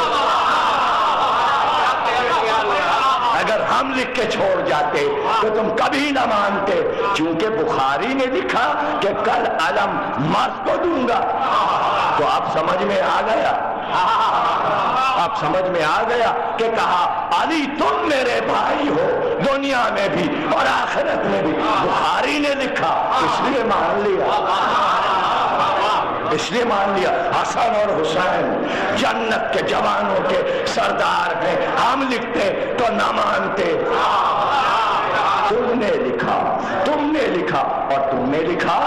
اگر ہم لکھ کے چھوڑ جاتے تو تم کبھی نہ مانتے. چونکہ بخاری نے لکھا کہ کل علم مرد کو دوں گا. تو اب سمجھ میں آ گیا، اب سمجھ میں آ گیا کہ کہا علی تم میرے بھائی ہو دنیا میں بھی اور آخرت میں بھی. بخاری نے لکھا اس لیے مان لیا، اس لیے مان لیا. حسن اور حسین جنت کے جوانوں کے سردار ہیں. ہم لکھتے تو نہ مانتے. تم نے لکھا، تم نے لکھا، اور تم نے لکھا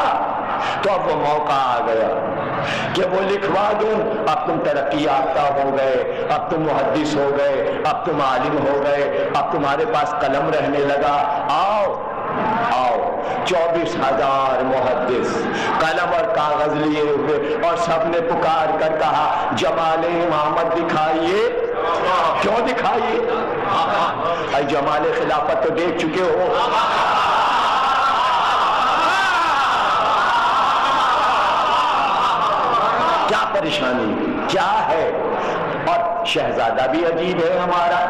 تو اب وہ موقع آ گیا کہ وہ لکھوا دوں. اب تم ترقی یافتہ ہو گئے, اب تم محدث ہو گئے, اب تم عالم ہو گئے, اب تمہارے پاس قلم رہنے لگا. آؤ آؤ. 24,000 محدث قلم اور کاغذ لیے ہوئے اور سب نے پکار کر کہا جمال امامت دکھائیے. کیوں دکھائیے؟ اے جمال خلافت تو دیکھ چکے ہو. کیا پریشانی کیا ہے؟ اور شہزادہ بھی عجیب ہے ہمارا.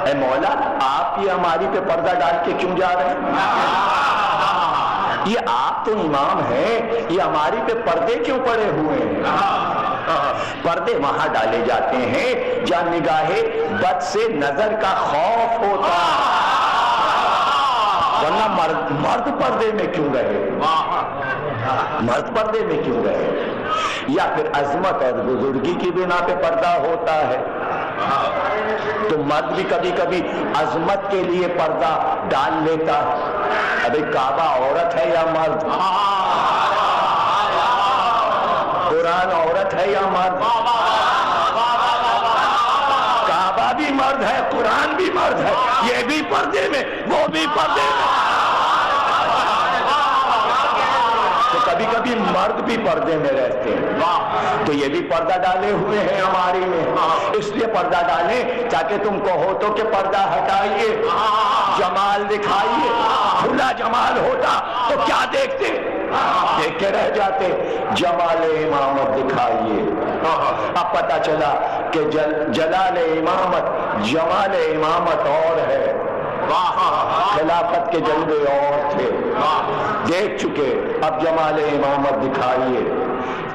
اے مولا آپ یہ ہماری پہ پردہ ڈال کے کیوں جا رہے ہیں؟ یہ آپ تو امام ہیں, یہ ہماری پہ پردے کیوں پڑے ہوئے ہیں؟ پردے وہاں ڈالے جاتے ہیں جہاں نگاہ بد سے نظر کا خوف ہوتا ہے, ورنہ مرد پردے میں کیوں رہے؟ مرد پردے میں کیوں رہے؟ یا پھر عظمت اور بزرگی کی بنا پہ پردہ ہوتا ہے. تو مرد بھی کبھی کبھی عظمت کے لیے پردہ ڈال لیتا ہے. ابھی کعبہ عورت ہے یا مرد؟ قرآن عورت ہے یا مرد؟ کعبہ بھی مرد ہے, قرآن بھی مرد ہے. یہ بھی پردے میں, وہ بھی پردے میں. تو کبھی کبھی مرد بھی پردے میں رہتے ہیں. تو یہ بھی پردہ ڈالے ہوئے ہیں ہماری میں. اس لیے پردہ ڈالیں تاکہ تم کہو تو کہ پردہ ہٹائیے, جمال دکھائیے. کھلا جمال ہوتا تو کیا دیکھتے؟ دیکھ کے رہ جاتے. جمال امامت دکھائیے. اب پتہ چلا کہ جلال امامت جمال امامت اور ہے, خلافت کے جلوے اور تھے. دیکھ چکے, اب جمال امامت دکھائیے.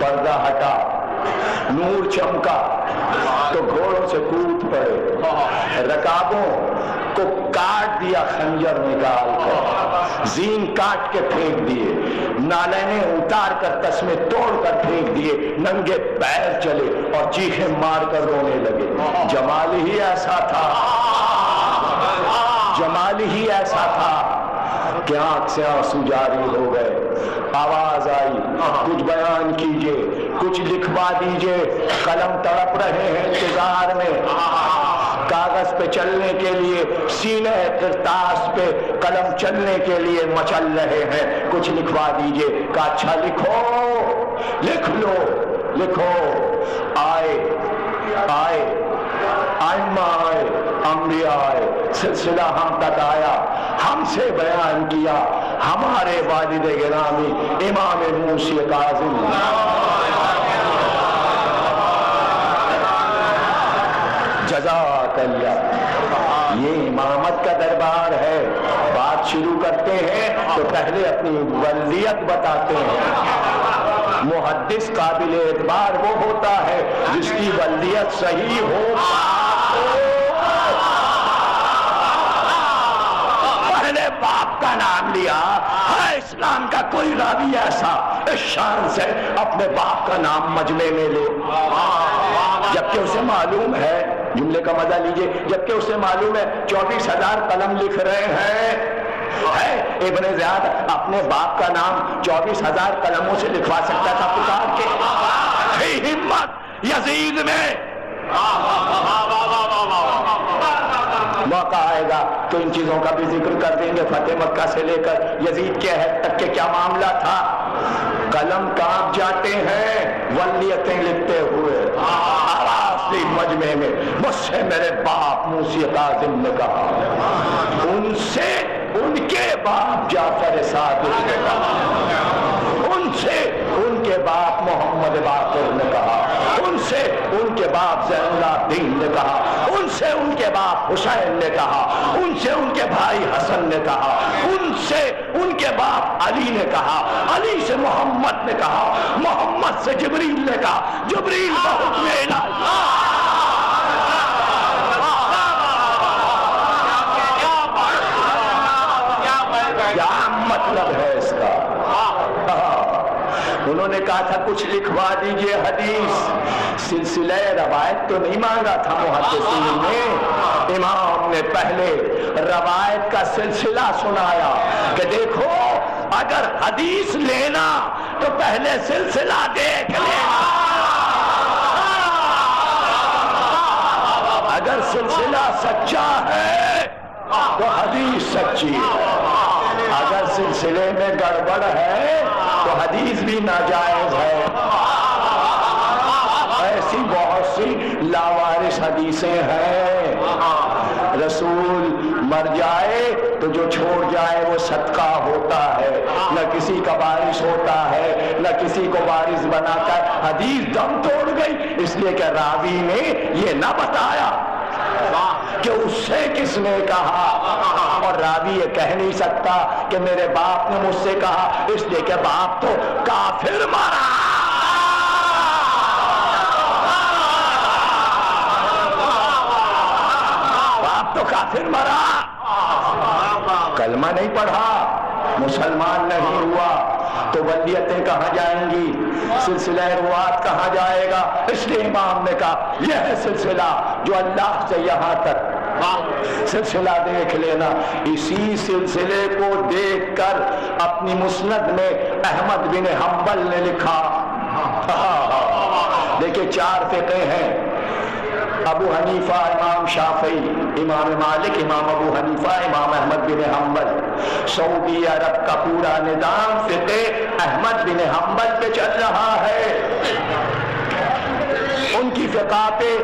پردہ ہٹا, نور چمکا تو گھوڑوں سے کود پڑے, رکابوں کو کاٹ دیا خنجر نکال کر, زین کاٹ کے پھینک دیے, نالینیں اتار کر تسمے توڑ کر پھینک دیے, ننگے پیر چلے اور چیخیں مار کر رونے لگے. جمال ہی ایسا تھا, جمال ہی ایسا تھا کہ آنکھ سے آنسو جاری ہو گئے. آواز آئی کچھ بیان کیجئے, کچھ لکھوا دیجئے. قلم تڑپ رہے ہیں انتظار میں, کاغذ پہ چلنے کے لیے, سینے کرتاس پہ قلم چلنے کے لیے مچل رہے ہیں. کچھ لکھوا دیجئے. کہا اچھا لکھو, لکھ لو, لکھو. آئے آئے ائمہ آئے, انبیاء آئے, سلسلہ ہم تک آیا, ہم سے بیان کیا ہمارے والد گرامی امام موسی کاظم. جزاک اللہ. یہ امامت کا دربار ہے. بات شروع کرتے ہیں تو پہلے اپنی ولدیت بتاتے ہیں. محدث قابل اعتبار وہ ہوتا ہے جس کی ولدیت صحیح ہو. پہلے باپ کا نام لیا. ہے اسلام کا کوئی راوی ایسا اس شان سے اپنے باپ کا نام مجمع میں لے, جبکہ اسے معلوم ہے, جملے کا مزہ لیجئے, جبکہ اسے معلوم ہے 24,000 قلم لکھ رہے ہیں. ہے ابن زیاد اپنے باپ کا نام 24,000 قلموں سے لکھوا سکتا تھا پکار کے. تھی ہمت یزید میں. موقع آئے گا تو ان چیزوں کا بھی ذکر کر دیں گے. فتح مکہ سے لے کر یزید کے عہد تک کے کیا معاملہ تھا. قلم کانپ جاتے ہیں ولیتیں لکھتے ہوئے. آواز تھی مجمع میں, مجھ سے میرے باپ موسی کاظم نے کہا, ان سے ان کے باپ جعفر صادق نے کہا, ان سے ان کے باپ محمد باقر نے کہا, ان سے ان کے باپ زین العابدین نے کہا, ان سے ان کے باپ حسین نے کہا, ان سے ان کے بھائی حسن نے کہا, ان سے ان کے باپ علی نے کہا, علی سے محمد نے کہا, محمد سے جبریل نے کہا, جبریل کا حکم الہی. کیا مطلب ہے اس کا؟ انہوں نے کہا تھا کچھ لکھوا دیجئے حدیث. سلسلہ روایت تو نہیں مانگا تھا محدثین نے. امام نے پہلے روایت کا سلسلہ سنایا کہ دیکھو اگر حدیث لینا تو پہلے سلسلہ دیکھ لینا. اگر سلسلہ سچا ہے تو حدیث سچی ہے. اگر سلسلے میں گڑبڑ ہے تو حدیث بھی ناجائز ہے. ایسی بہت سی لاوارث حدیثیں ہیں. رسول مر جائے تو جو چھوڑ جائے وہ صدقہ ہوتا ہے، نہ کسی کا وارث ہوتا ہے نہ کسی کو وارث بناتا ہے. حدیث دم توڑ گئی اس لیے کہ راوی نے یہ نہ بتایا کہ اس سے کس نے کہا. اور راوی یہ کہہ نہیں سکتا کہ میرے باپ نے مجھ سے کہا، اس لیے کہ باپ تو کافر مرا. باپ تو کافر مرا، کلمہ نہیں پڑھا، مسلمان نہیں ہوا، تو ولیتیں کہاں جائیں گی، سلسلہ روات کہاں جائے گا. اس لیے امام نے کہا یہ ہے سلسلہ جو اللہ سے یہاں تک. سلسلہ دیکھ لینا. اسی سلسلے کو دیکھ کر اپنی مسند میں احمد بن حنبل نے لکھا. دیکھیں 4 فقہ ہیں، ابو حنیفہ، امام شافعی، امام مالک، امام ابو حنیفہ، امام احمد بن حنبل. سعودی عرب کا پورا نظام فقہ احمد بن حنبل پہ چل رہا ہے. ان کی فقہ پہ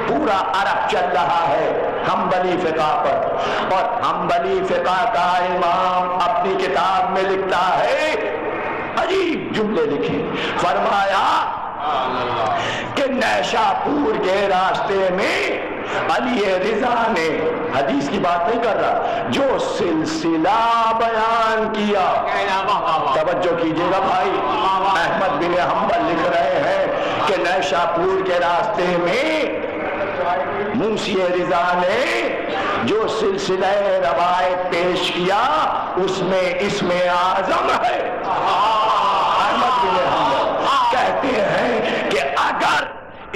پورا عرب چل رہا ہے، حنبلی فقہ پر. اور حنبلی فقہ کا امام اپنی کتاب میں لکھتا ہے، عجیب جملے لکھے. فرمایا کہ نیشاپور کے راستے میں علی رضا نے، حدیث کی بات نہیں کر رہا، جو سلسلہ بیان کیا. توجہ کیجئے گا بھائی، احمد بن حنبل لکھ رہے ہیں کہ نیشاپور کے راستے میں موسی رضا نے جو سلسلہ روایت پیش کیا اس میں اسم اعظم ہے. احمد بن حنبل کہتے ہیں کہ اگر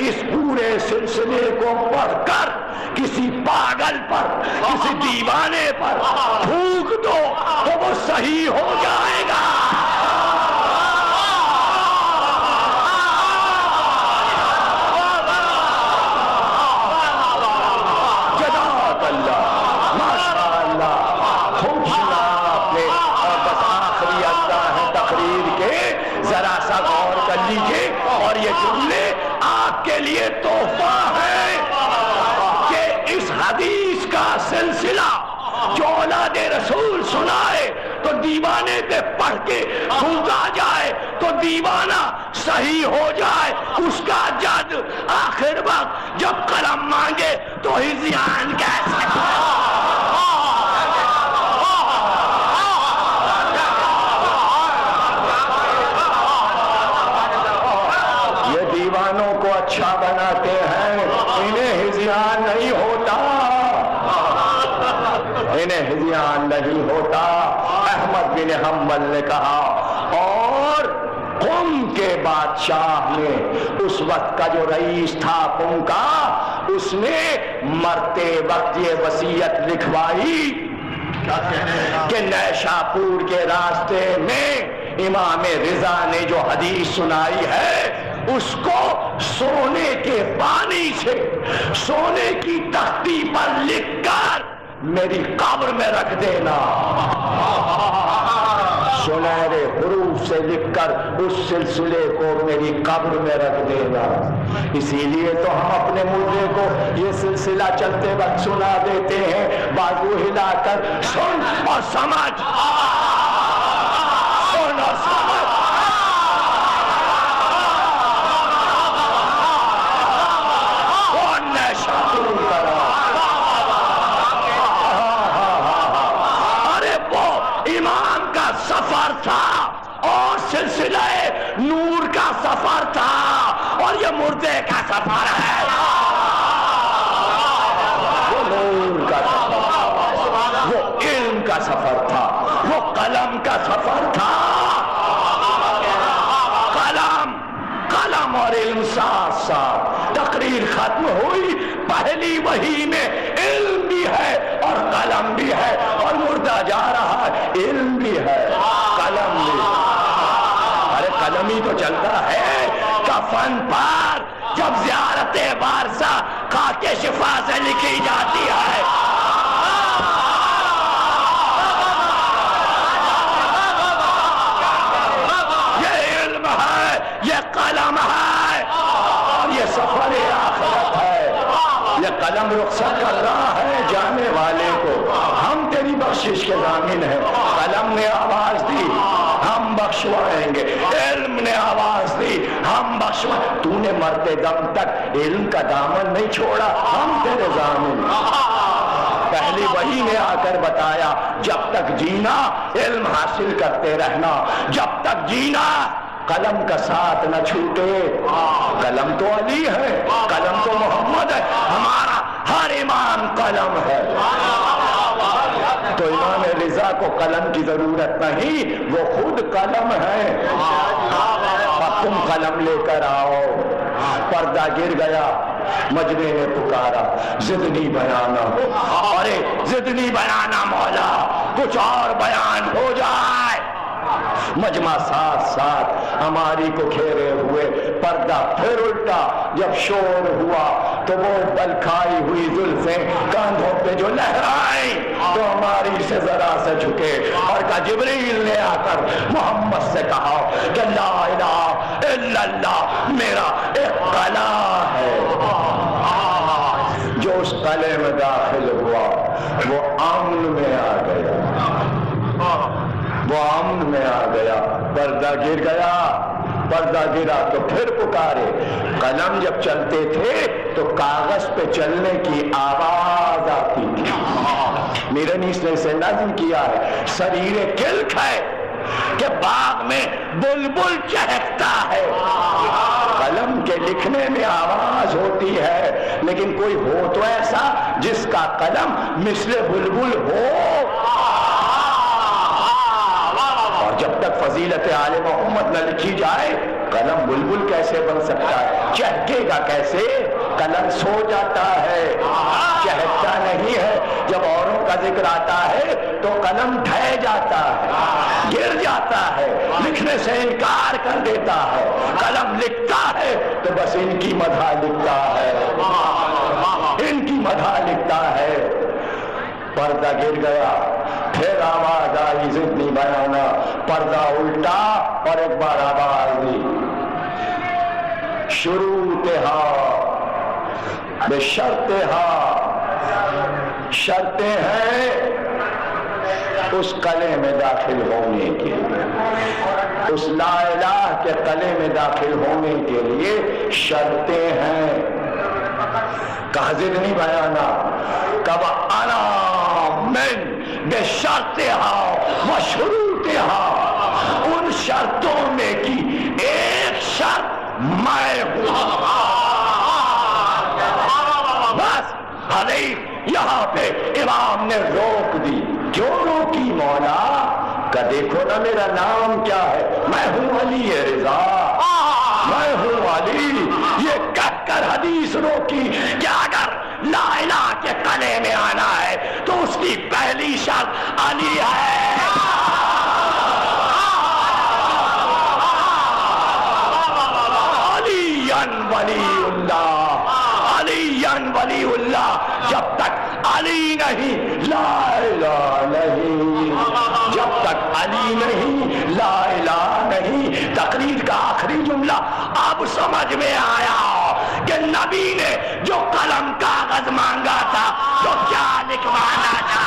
اس پورے سلسلے کو پڑھ کر کسی پاگل پر، کسی دیوانے پر تھوک دو تو وہ صحیح ہو جائے گا. جزاک اللہ، ماشاء اللہ، خوب سنا آپ نے. اور بس آخری اجزاء ہے تقریر کے، ذرا سا غور کر لیجیے. اور یہ جملے آپ کے لیے تحفہ ہے کہ اس حدیث کا سلسلہ جو اولاد رسول سنائے تو دیوانے پہ پڑھ کے پھونکا جائے تو دیوانہ صحیح ہو جائے. اس کا جج آخر وقت جب قلم مانگے تو ہذیان کیسے. یہ دیوانوں کو اچھا بناتے ہیں، انہیں ہذیان نہیں ہوتا، انہیں ہذیان نہیں ہوتا. احمد بن حنبل نے کہا. اور قم کے بادشاہ نے، اس وقت کا جو رئیس تھا قم کا، اس نے مرتے وقت یہ وصیت لکھوائی کہ نیشاپور کے راستے میں امام رضا نے جو حدیث سنائی ہے اس کو سونے کے پانی سے، سونے کی تختی پر لکھ کر میری قبر میں رکھ دینا. سنہرے حروف سے لکھ کر اس سلسلے کو میری قبر میں رکھ دینا. اسی لیے تو ہم اپنے مردے کو یہ سلسلہ چلتے وقت سنا دیتے ہیں، بازو ہلا کر سن اور سمجھ، سن اور سمجھ. کون نیشاپور کرا؟ ارے وہ امام کا سفر تھا اور سلسلہ نور کا سفر تھا، اور یہ مردے کا سفر ہے. وہ نور کا سفر تھا، وہ علم کا سفر تھا، وہ قلم کا سفر تھا. قلم اور علم ساتھ ساتھ. تقریر ختم ہوئی، پہلی وحی میں علم بھی ہے اور قلم بھی ہے، اور مردہ جا رہا ہے، علم بھی ہے قلم بھی تو چلتا ہے کفن پر جب زیارت وارثہ خاک شفا سے لکھی جاتی ہے. یہ علم ہے, یہ قلم ہے, اور یہ سفر آخرت ہے. یہ قلم رخصت کر رہا ہے جانے والے کو. ہم تیری بخشش کے ضامن ہیں. قلم نے آواز دی, ہم بخشوائیں گے. علم نے آواز دی, ہم بخشوائیں. تو نے مرتے دم تک علم کا دامن نہیں چھوڑا, ہم تیرے ضامن. پہلی وحی نے آ کر بتایا جب تک جینا علم حاصل کرتے رہنا, جب تک جینا قلم کا ساتھ نہ چھوٹے. قلم تو علی ہے, قلم تو محمد ہے, ہمارا ہر امام قلم ہے. تو امام رضا کو قلم کی ضرورت نہیں, وہ خود قلم ہے. اب تم قلم لے کر آؤ. پردہ گر گیا, مجمع نے پکارا زدنی بیانا. ارے زدنی بیانا مولا, کچھ اور بیان ہو جائے. مجمع ساتھ ساتھ ہماری کو گھیرے ہوئے. پردہ پھر الٹا. جب شور ہوا تو وہ بل کھائی ہوئی زلفیں کاندھوں پہ جو لہرائیں تو ہماری سے ذرا سے جھکے, اور کہا جبریل نے آ کر محمد سے کہا کہ لا الہ الا اللہ میرا ایک قلعہ ہے. جو اس قلعے میں داخل ہوا وہ امن میں آ گیا, وہ امن میں آ گیا. پردہ گر گیا, پردہ گرا تو پھر پکارے. قلم جب چلتے تھے تو کاغذ پہ چلنے کی آواز آتی تھی. میرنیس نے اسے نظم کیا ہے, سریر کلک ہے کہ باغ میں بلبل چہکتا ہے. قلم کے لکھنے میں آواز ہوتی ہے, لیکن کوئی ہو تو ایسا جس کا قلم مثل بلبل ہو. جب تک فضیلت آل محمد نہ لکھی جائے قلم بلبل کیسے بن سکتا ہے؟ چہکے گا کیسے؟ قلم سو جاتا ہے, چہکتا نہیں ہے. جب اوروں کا ذکر آتا ہے تو قلم ڈھہ جاتا ہے, گر جاتا ہے, لکھنے سے انکار کر دیتا ہے. قلم لکھتا ہے تو بس ان کی مدح لکھتا ہے, ان کی مدح لکھتا ہے. پردہ گر گیا, پھر آواز آئی زدنی بیانا. پردہ الٹا اور ایک بار آواز دی شروطہا بشرطہا. شرطیں ہیں اس قلعے میں داخل ہونے کے لیے, اس لا الہ کے قلعے میں داخل ہونے کے لیے شرطیں ہیں. کہا زدنی بیانا, کب انا من بشرطہا و شروطہا. ان شرطوں میں کی ایک شرط میں ہوں. بس حدیث یہاں پہ امام نے روک دی. کیوں روکی مولا؟ کہ دیکھو نا میرا نام کیا ہے, میں ہوں علی رضا, میں ہوں علی. یہ کہہ کر حدیث روکی کہ اگر لا الہ کے قلعے میں آنا ہے تو اس کی پہلی شرط علی ہے. علی ولی اللہ, علی ولی اللہ. جب تک علی نہیں لا الہ نہیں, جب تک علی نہیں لا الہ نہیں. تقریر کا آخری جملہ اب سمجھ میں آیا کہ نبی نے جو قلم کاغذ مانگا تھا تو کیا لکھوانا تھا.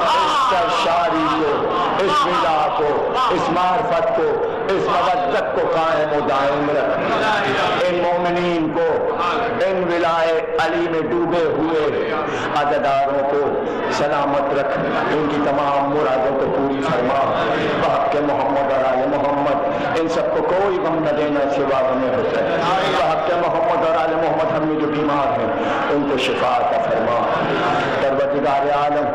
اس سرشاری کو, اس ولا کو, اس معرفت کو, اس مودت کو قائم و دائم رکھ. ان مومنین کو, ان ولائے علی میں ڈوبے ہوئے عزاداروں کو سلامت رکھ. ان کی تمام مرادوں کو پوری فرما. بحق محمد اور آل محمد ان سب کو کوئی غم نہ دینا سوا غم حسین. بحق محمد اور آل محمد ہم میں جو بیمار ہیں ان کو شفا عطا فرما. پروردگار عالم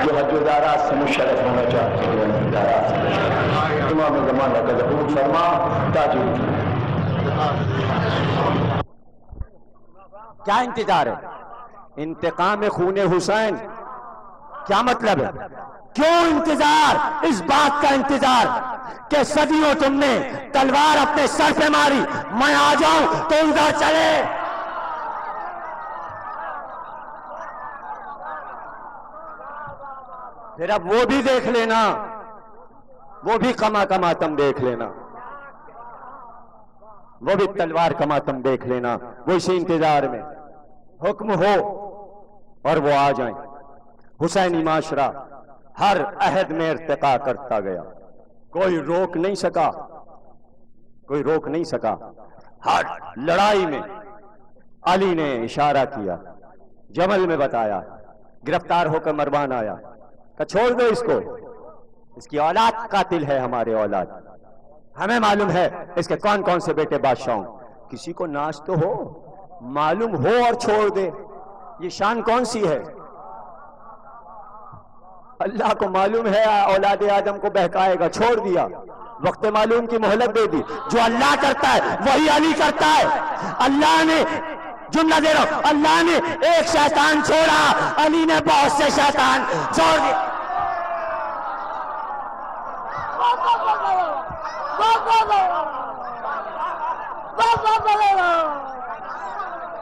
جو حج و زیارات سے مشرف ہونا چاہتے ہیں زیارات سے مشرف. امام زمانہ کا ظہور فرما. تاجر کیا انتظار ہے؟ انتقام خون حسین کیا مطلب ہے؟ کیوں انتظار؟ اس بات کا انتظار کہ صدیوں تم نے تلوار اپنے سر پہ ماری، میں آ جاؤں تو ادھر چلے. پھر اب وہ بھی دیکھ لینا، وہ بھی کما تم دیکھ لینا، وہ بھی تلوار کما تم دیکھ لینا. وہ اسی انتظار میں حکم ہو اور وہ آ جائیں. حسینی معاشرہ ہر عہد میں ارتقا کرتا گیا، کوئی روک نہیں سکا، کوئی روک نہیں سکا. ہر لڑائی میں علی نے اشارہ کیا، جمل میں بتایا، گرفتار ہو کر مروان آیا کہ چھوڑ دو اس کو، اس کی اولاد قاتل ہے، ہمارے اولاد، ہمیں معلوم ہے اس کے کون کون سے بیٹے بادشاہوں. کسی کو ناز تو ہو، معلوم ہو اور چھوڑ دے، یہ شان کون سی ہے؟ اللہ کو معلوم ہے اولاد آدم کو بہکائے گا، چھوڑ دیا. وقت معلوم کی مہلت دے دی. جو اللہ کرتا ہے وہی علی کرتا ہے. اللہ نے جملہ دے رہا ہوں، اللہ نے ایک شیطان چھوڑا، علی نے بہت سے شیطان چھوڑ دیا.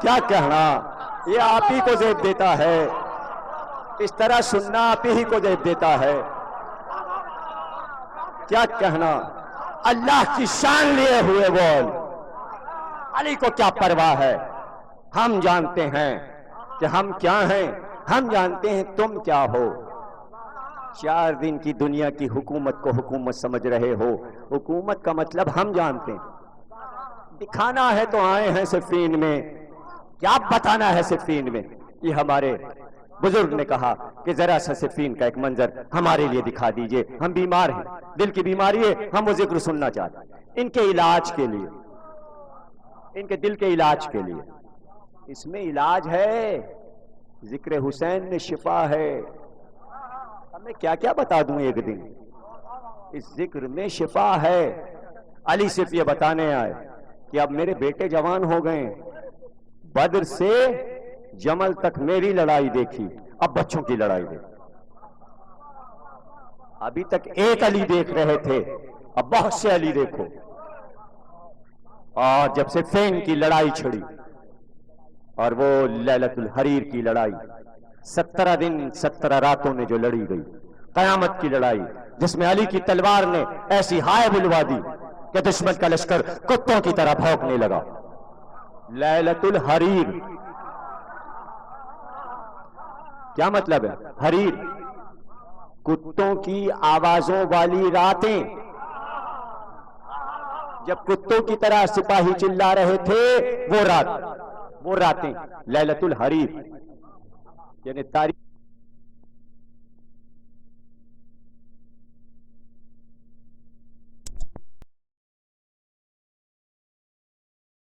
کیا کہنا، یہ آپ ہی کو زیب دیتا ہے، اس طرح سننا آپ ہی کو زیب دیتا ہے. کیا کہنا، اللہ کی شان لیے ہوئے بول. علی کو کیا پرواہ ہے؟ ہم جانتے ہیں کہ ہم کیا ہیں، ہم جانتے ہیں تم کیا ہو. 4 دن کی دنیا کی حکومت کو حکومت سمجھ رہے ہو. حکومت کا مطلب ہم جانتے ہیں. دکھانا ہے تو آئے ہیں صفین میں، کیا بتانا ہے صفین میں. یہ ہمارے بزرگ نے کہا کہ ذرا سا صفین کا ایک منظر ہمارے لیے دکھا دیجئے، ہم بیمار ہیں، دل کی بیماری ہے، ہم وہ ذکر سننا چاہتے ہیں ان کے علاج کے لیے، ان کے دل کے علاج کے لیے. اس میں علاج ہے، ذکر حسین میں شفا ہے. اب میں کیا کیا بتا دوں ایک دن، اس ذکر میں شفا ہے. علی صرف یہ بتانے آئے کہ اب میرے بیٹے جوان ہو گئے، بدر سے جمل تک میری لڑائی دیکھی، اب بچوں کی لڑائی دیکھی. ابھی تک ایک علی دیکھ رہے تھے، اب بہت سے علی دیکھو. اور جب سے فین کی لڑائی چھڑی اور وہ لیلۃ الحریر کی لڑائی، 17 دن 17 راتوں میں جو لڑی گئی، قیامت کی لڑائی، جس میں علی کی تلوار نے ایسی ہائے بلوا دی کہ دشمن کا لشکر کتوں کی طرح بھونکنے لگا. لیلۃ الحریر کیا مطلب ہے؟ حریر، کتوں کی آوازوں والی راتیں. جب کتوں کی طرح سپاہی چلا رہے تھے، وہ راتیں لیلۃ الحریر، یعنی تاریخ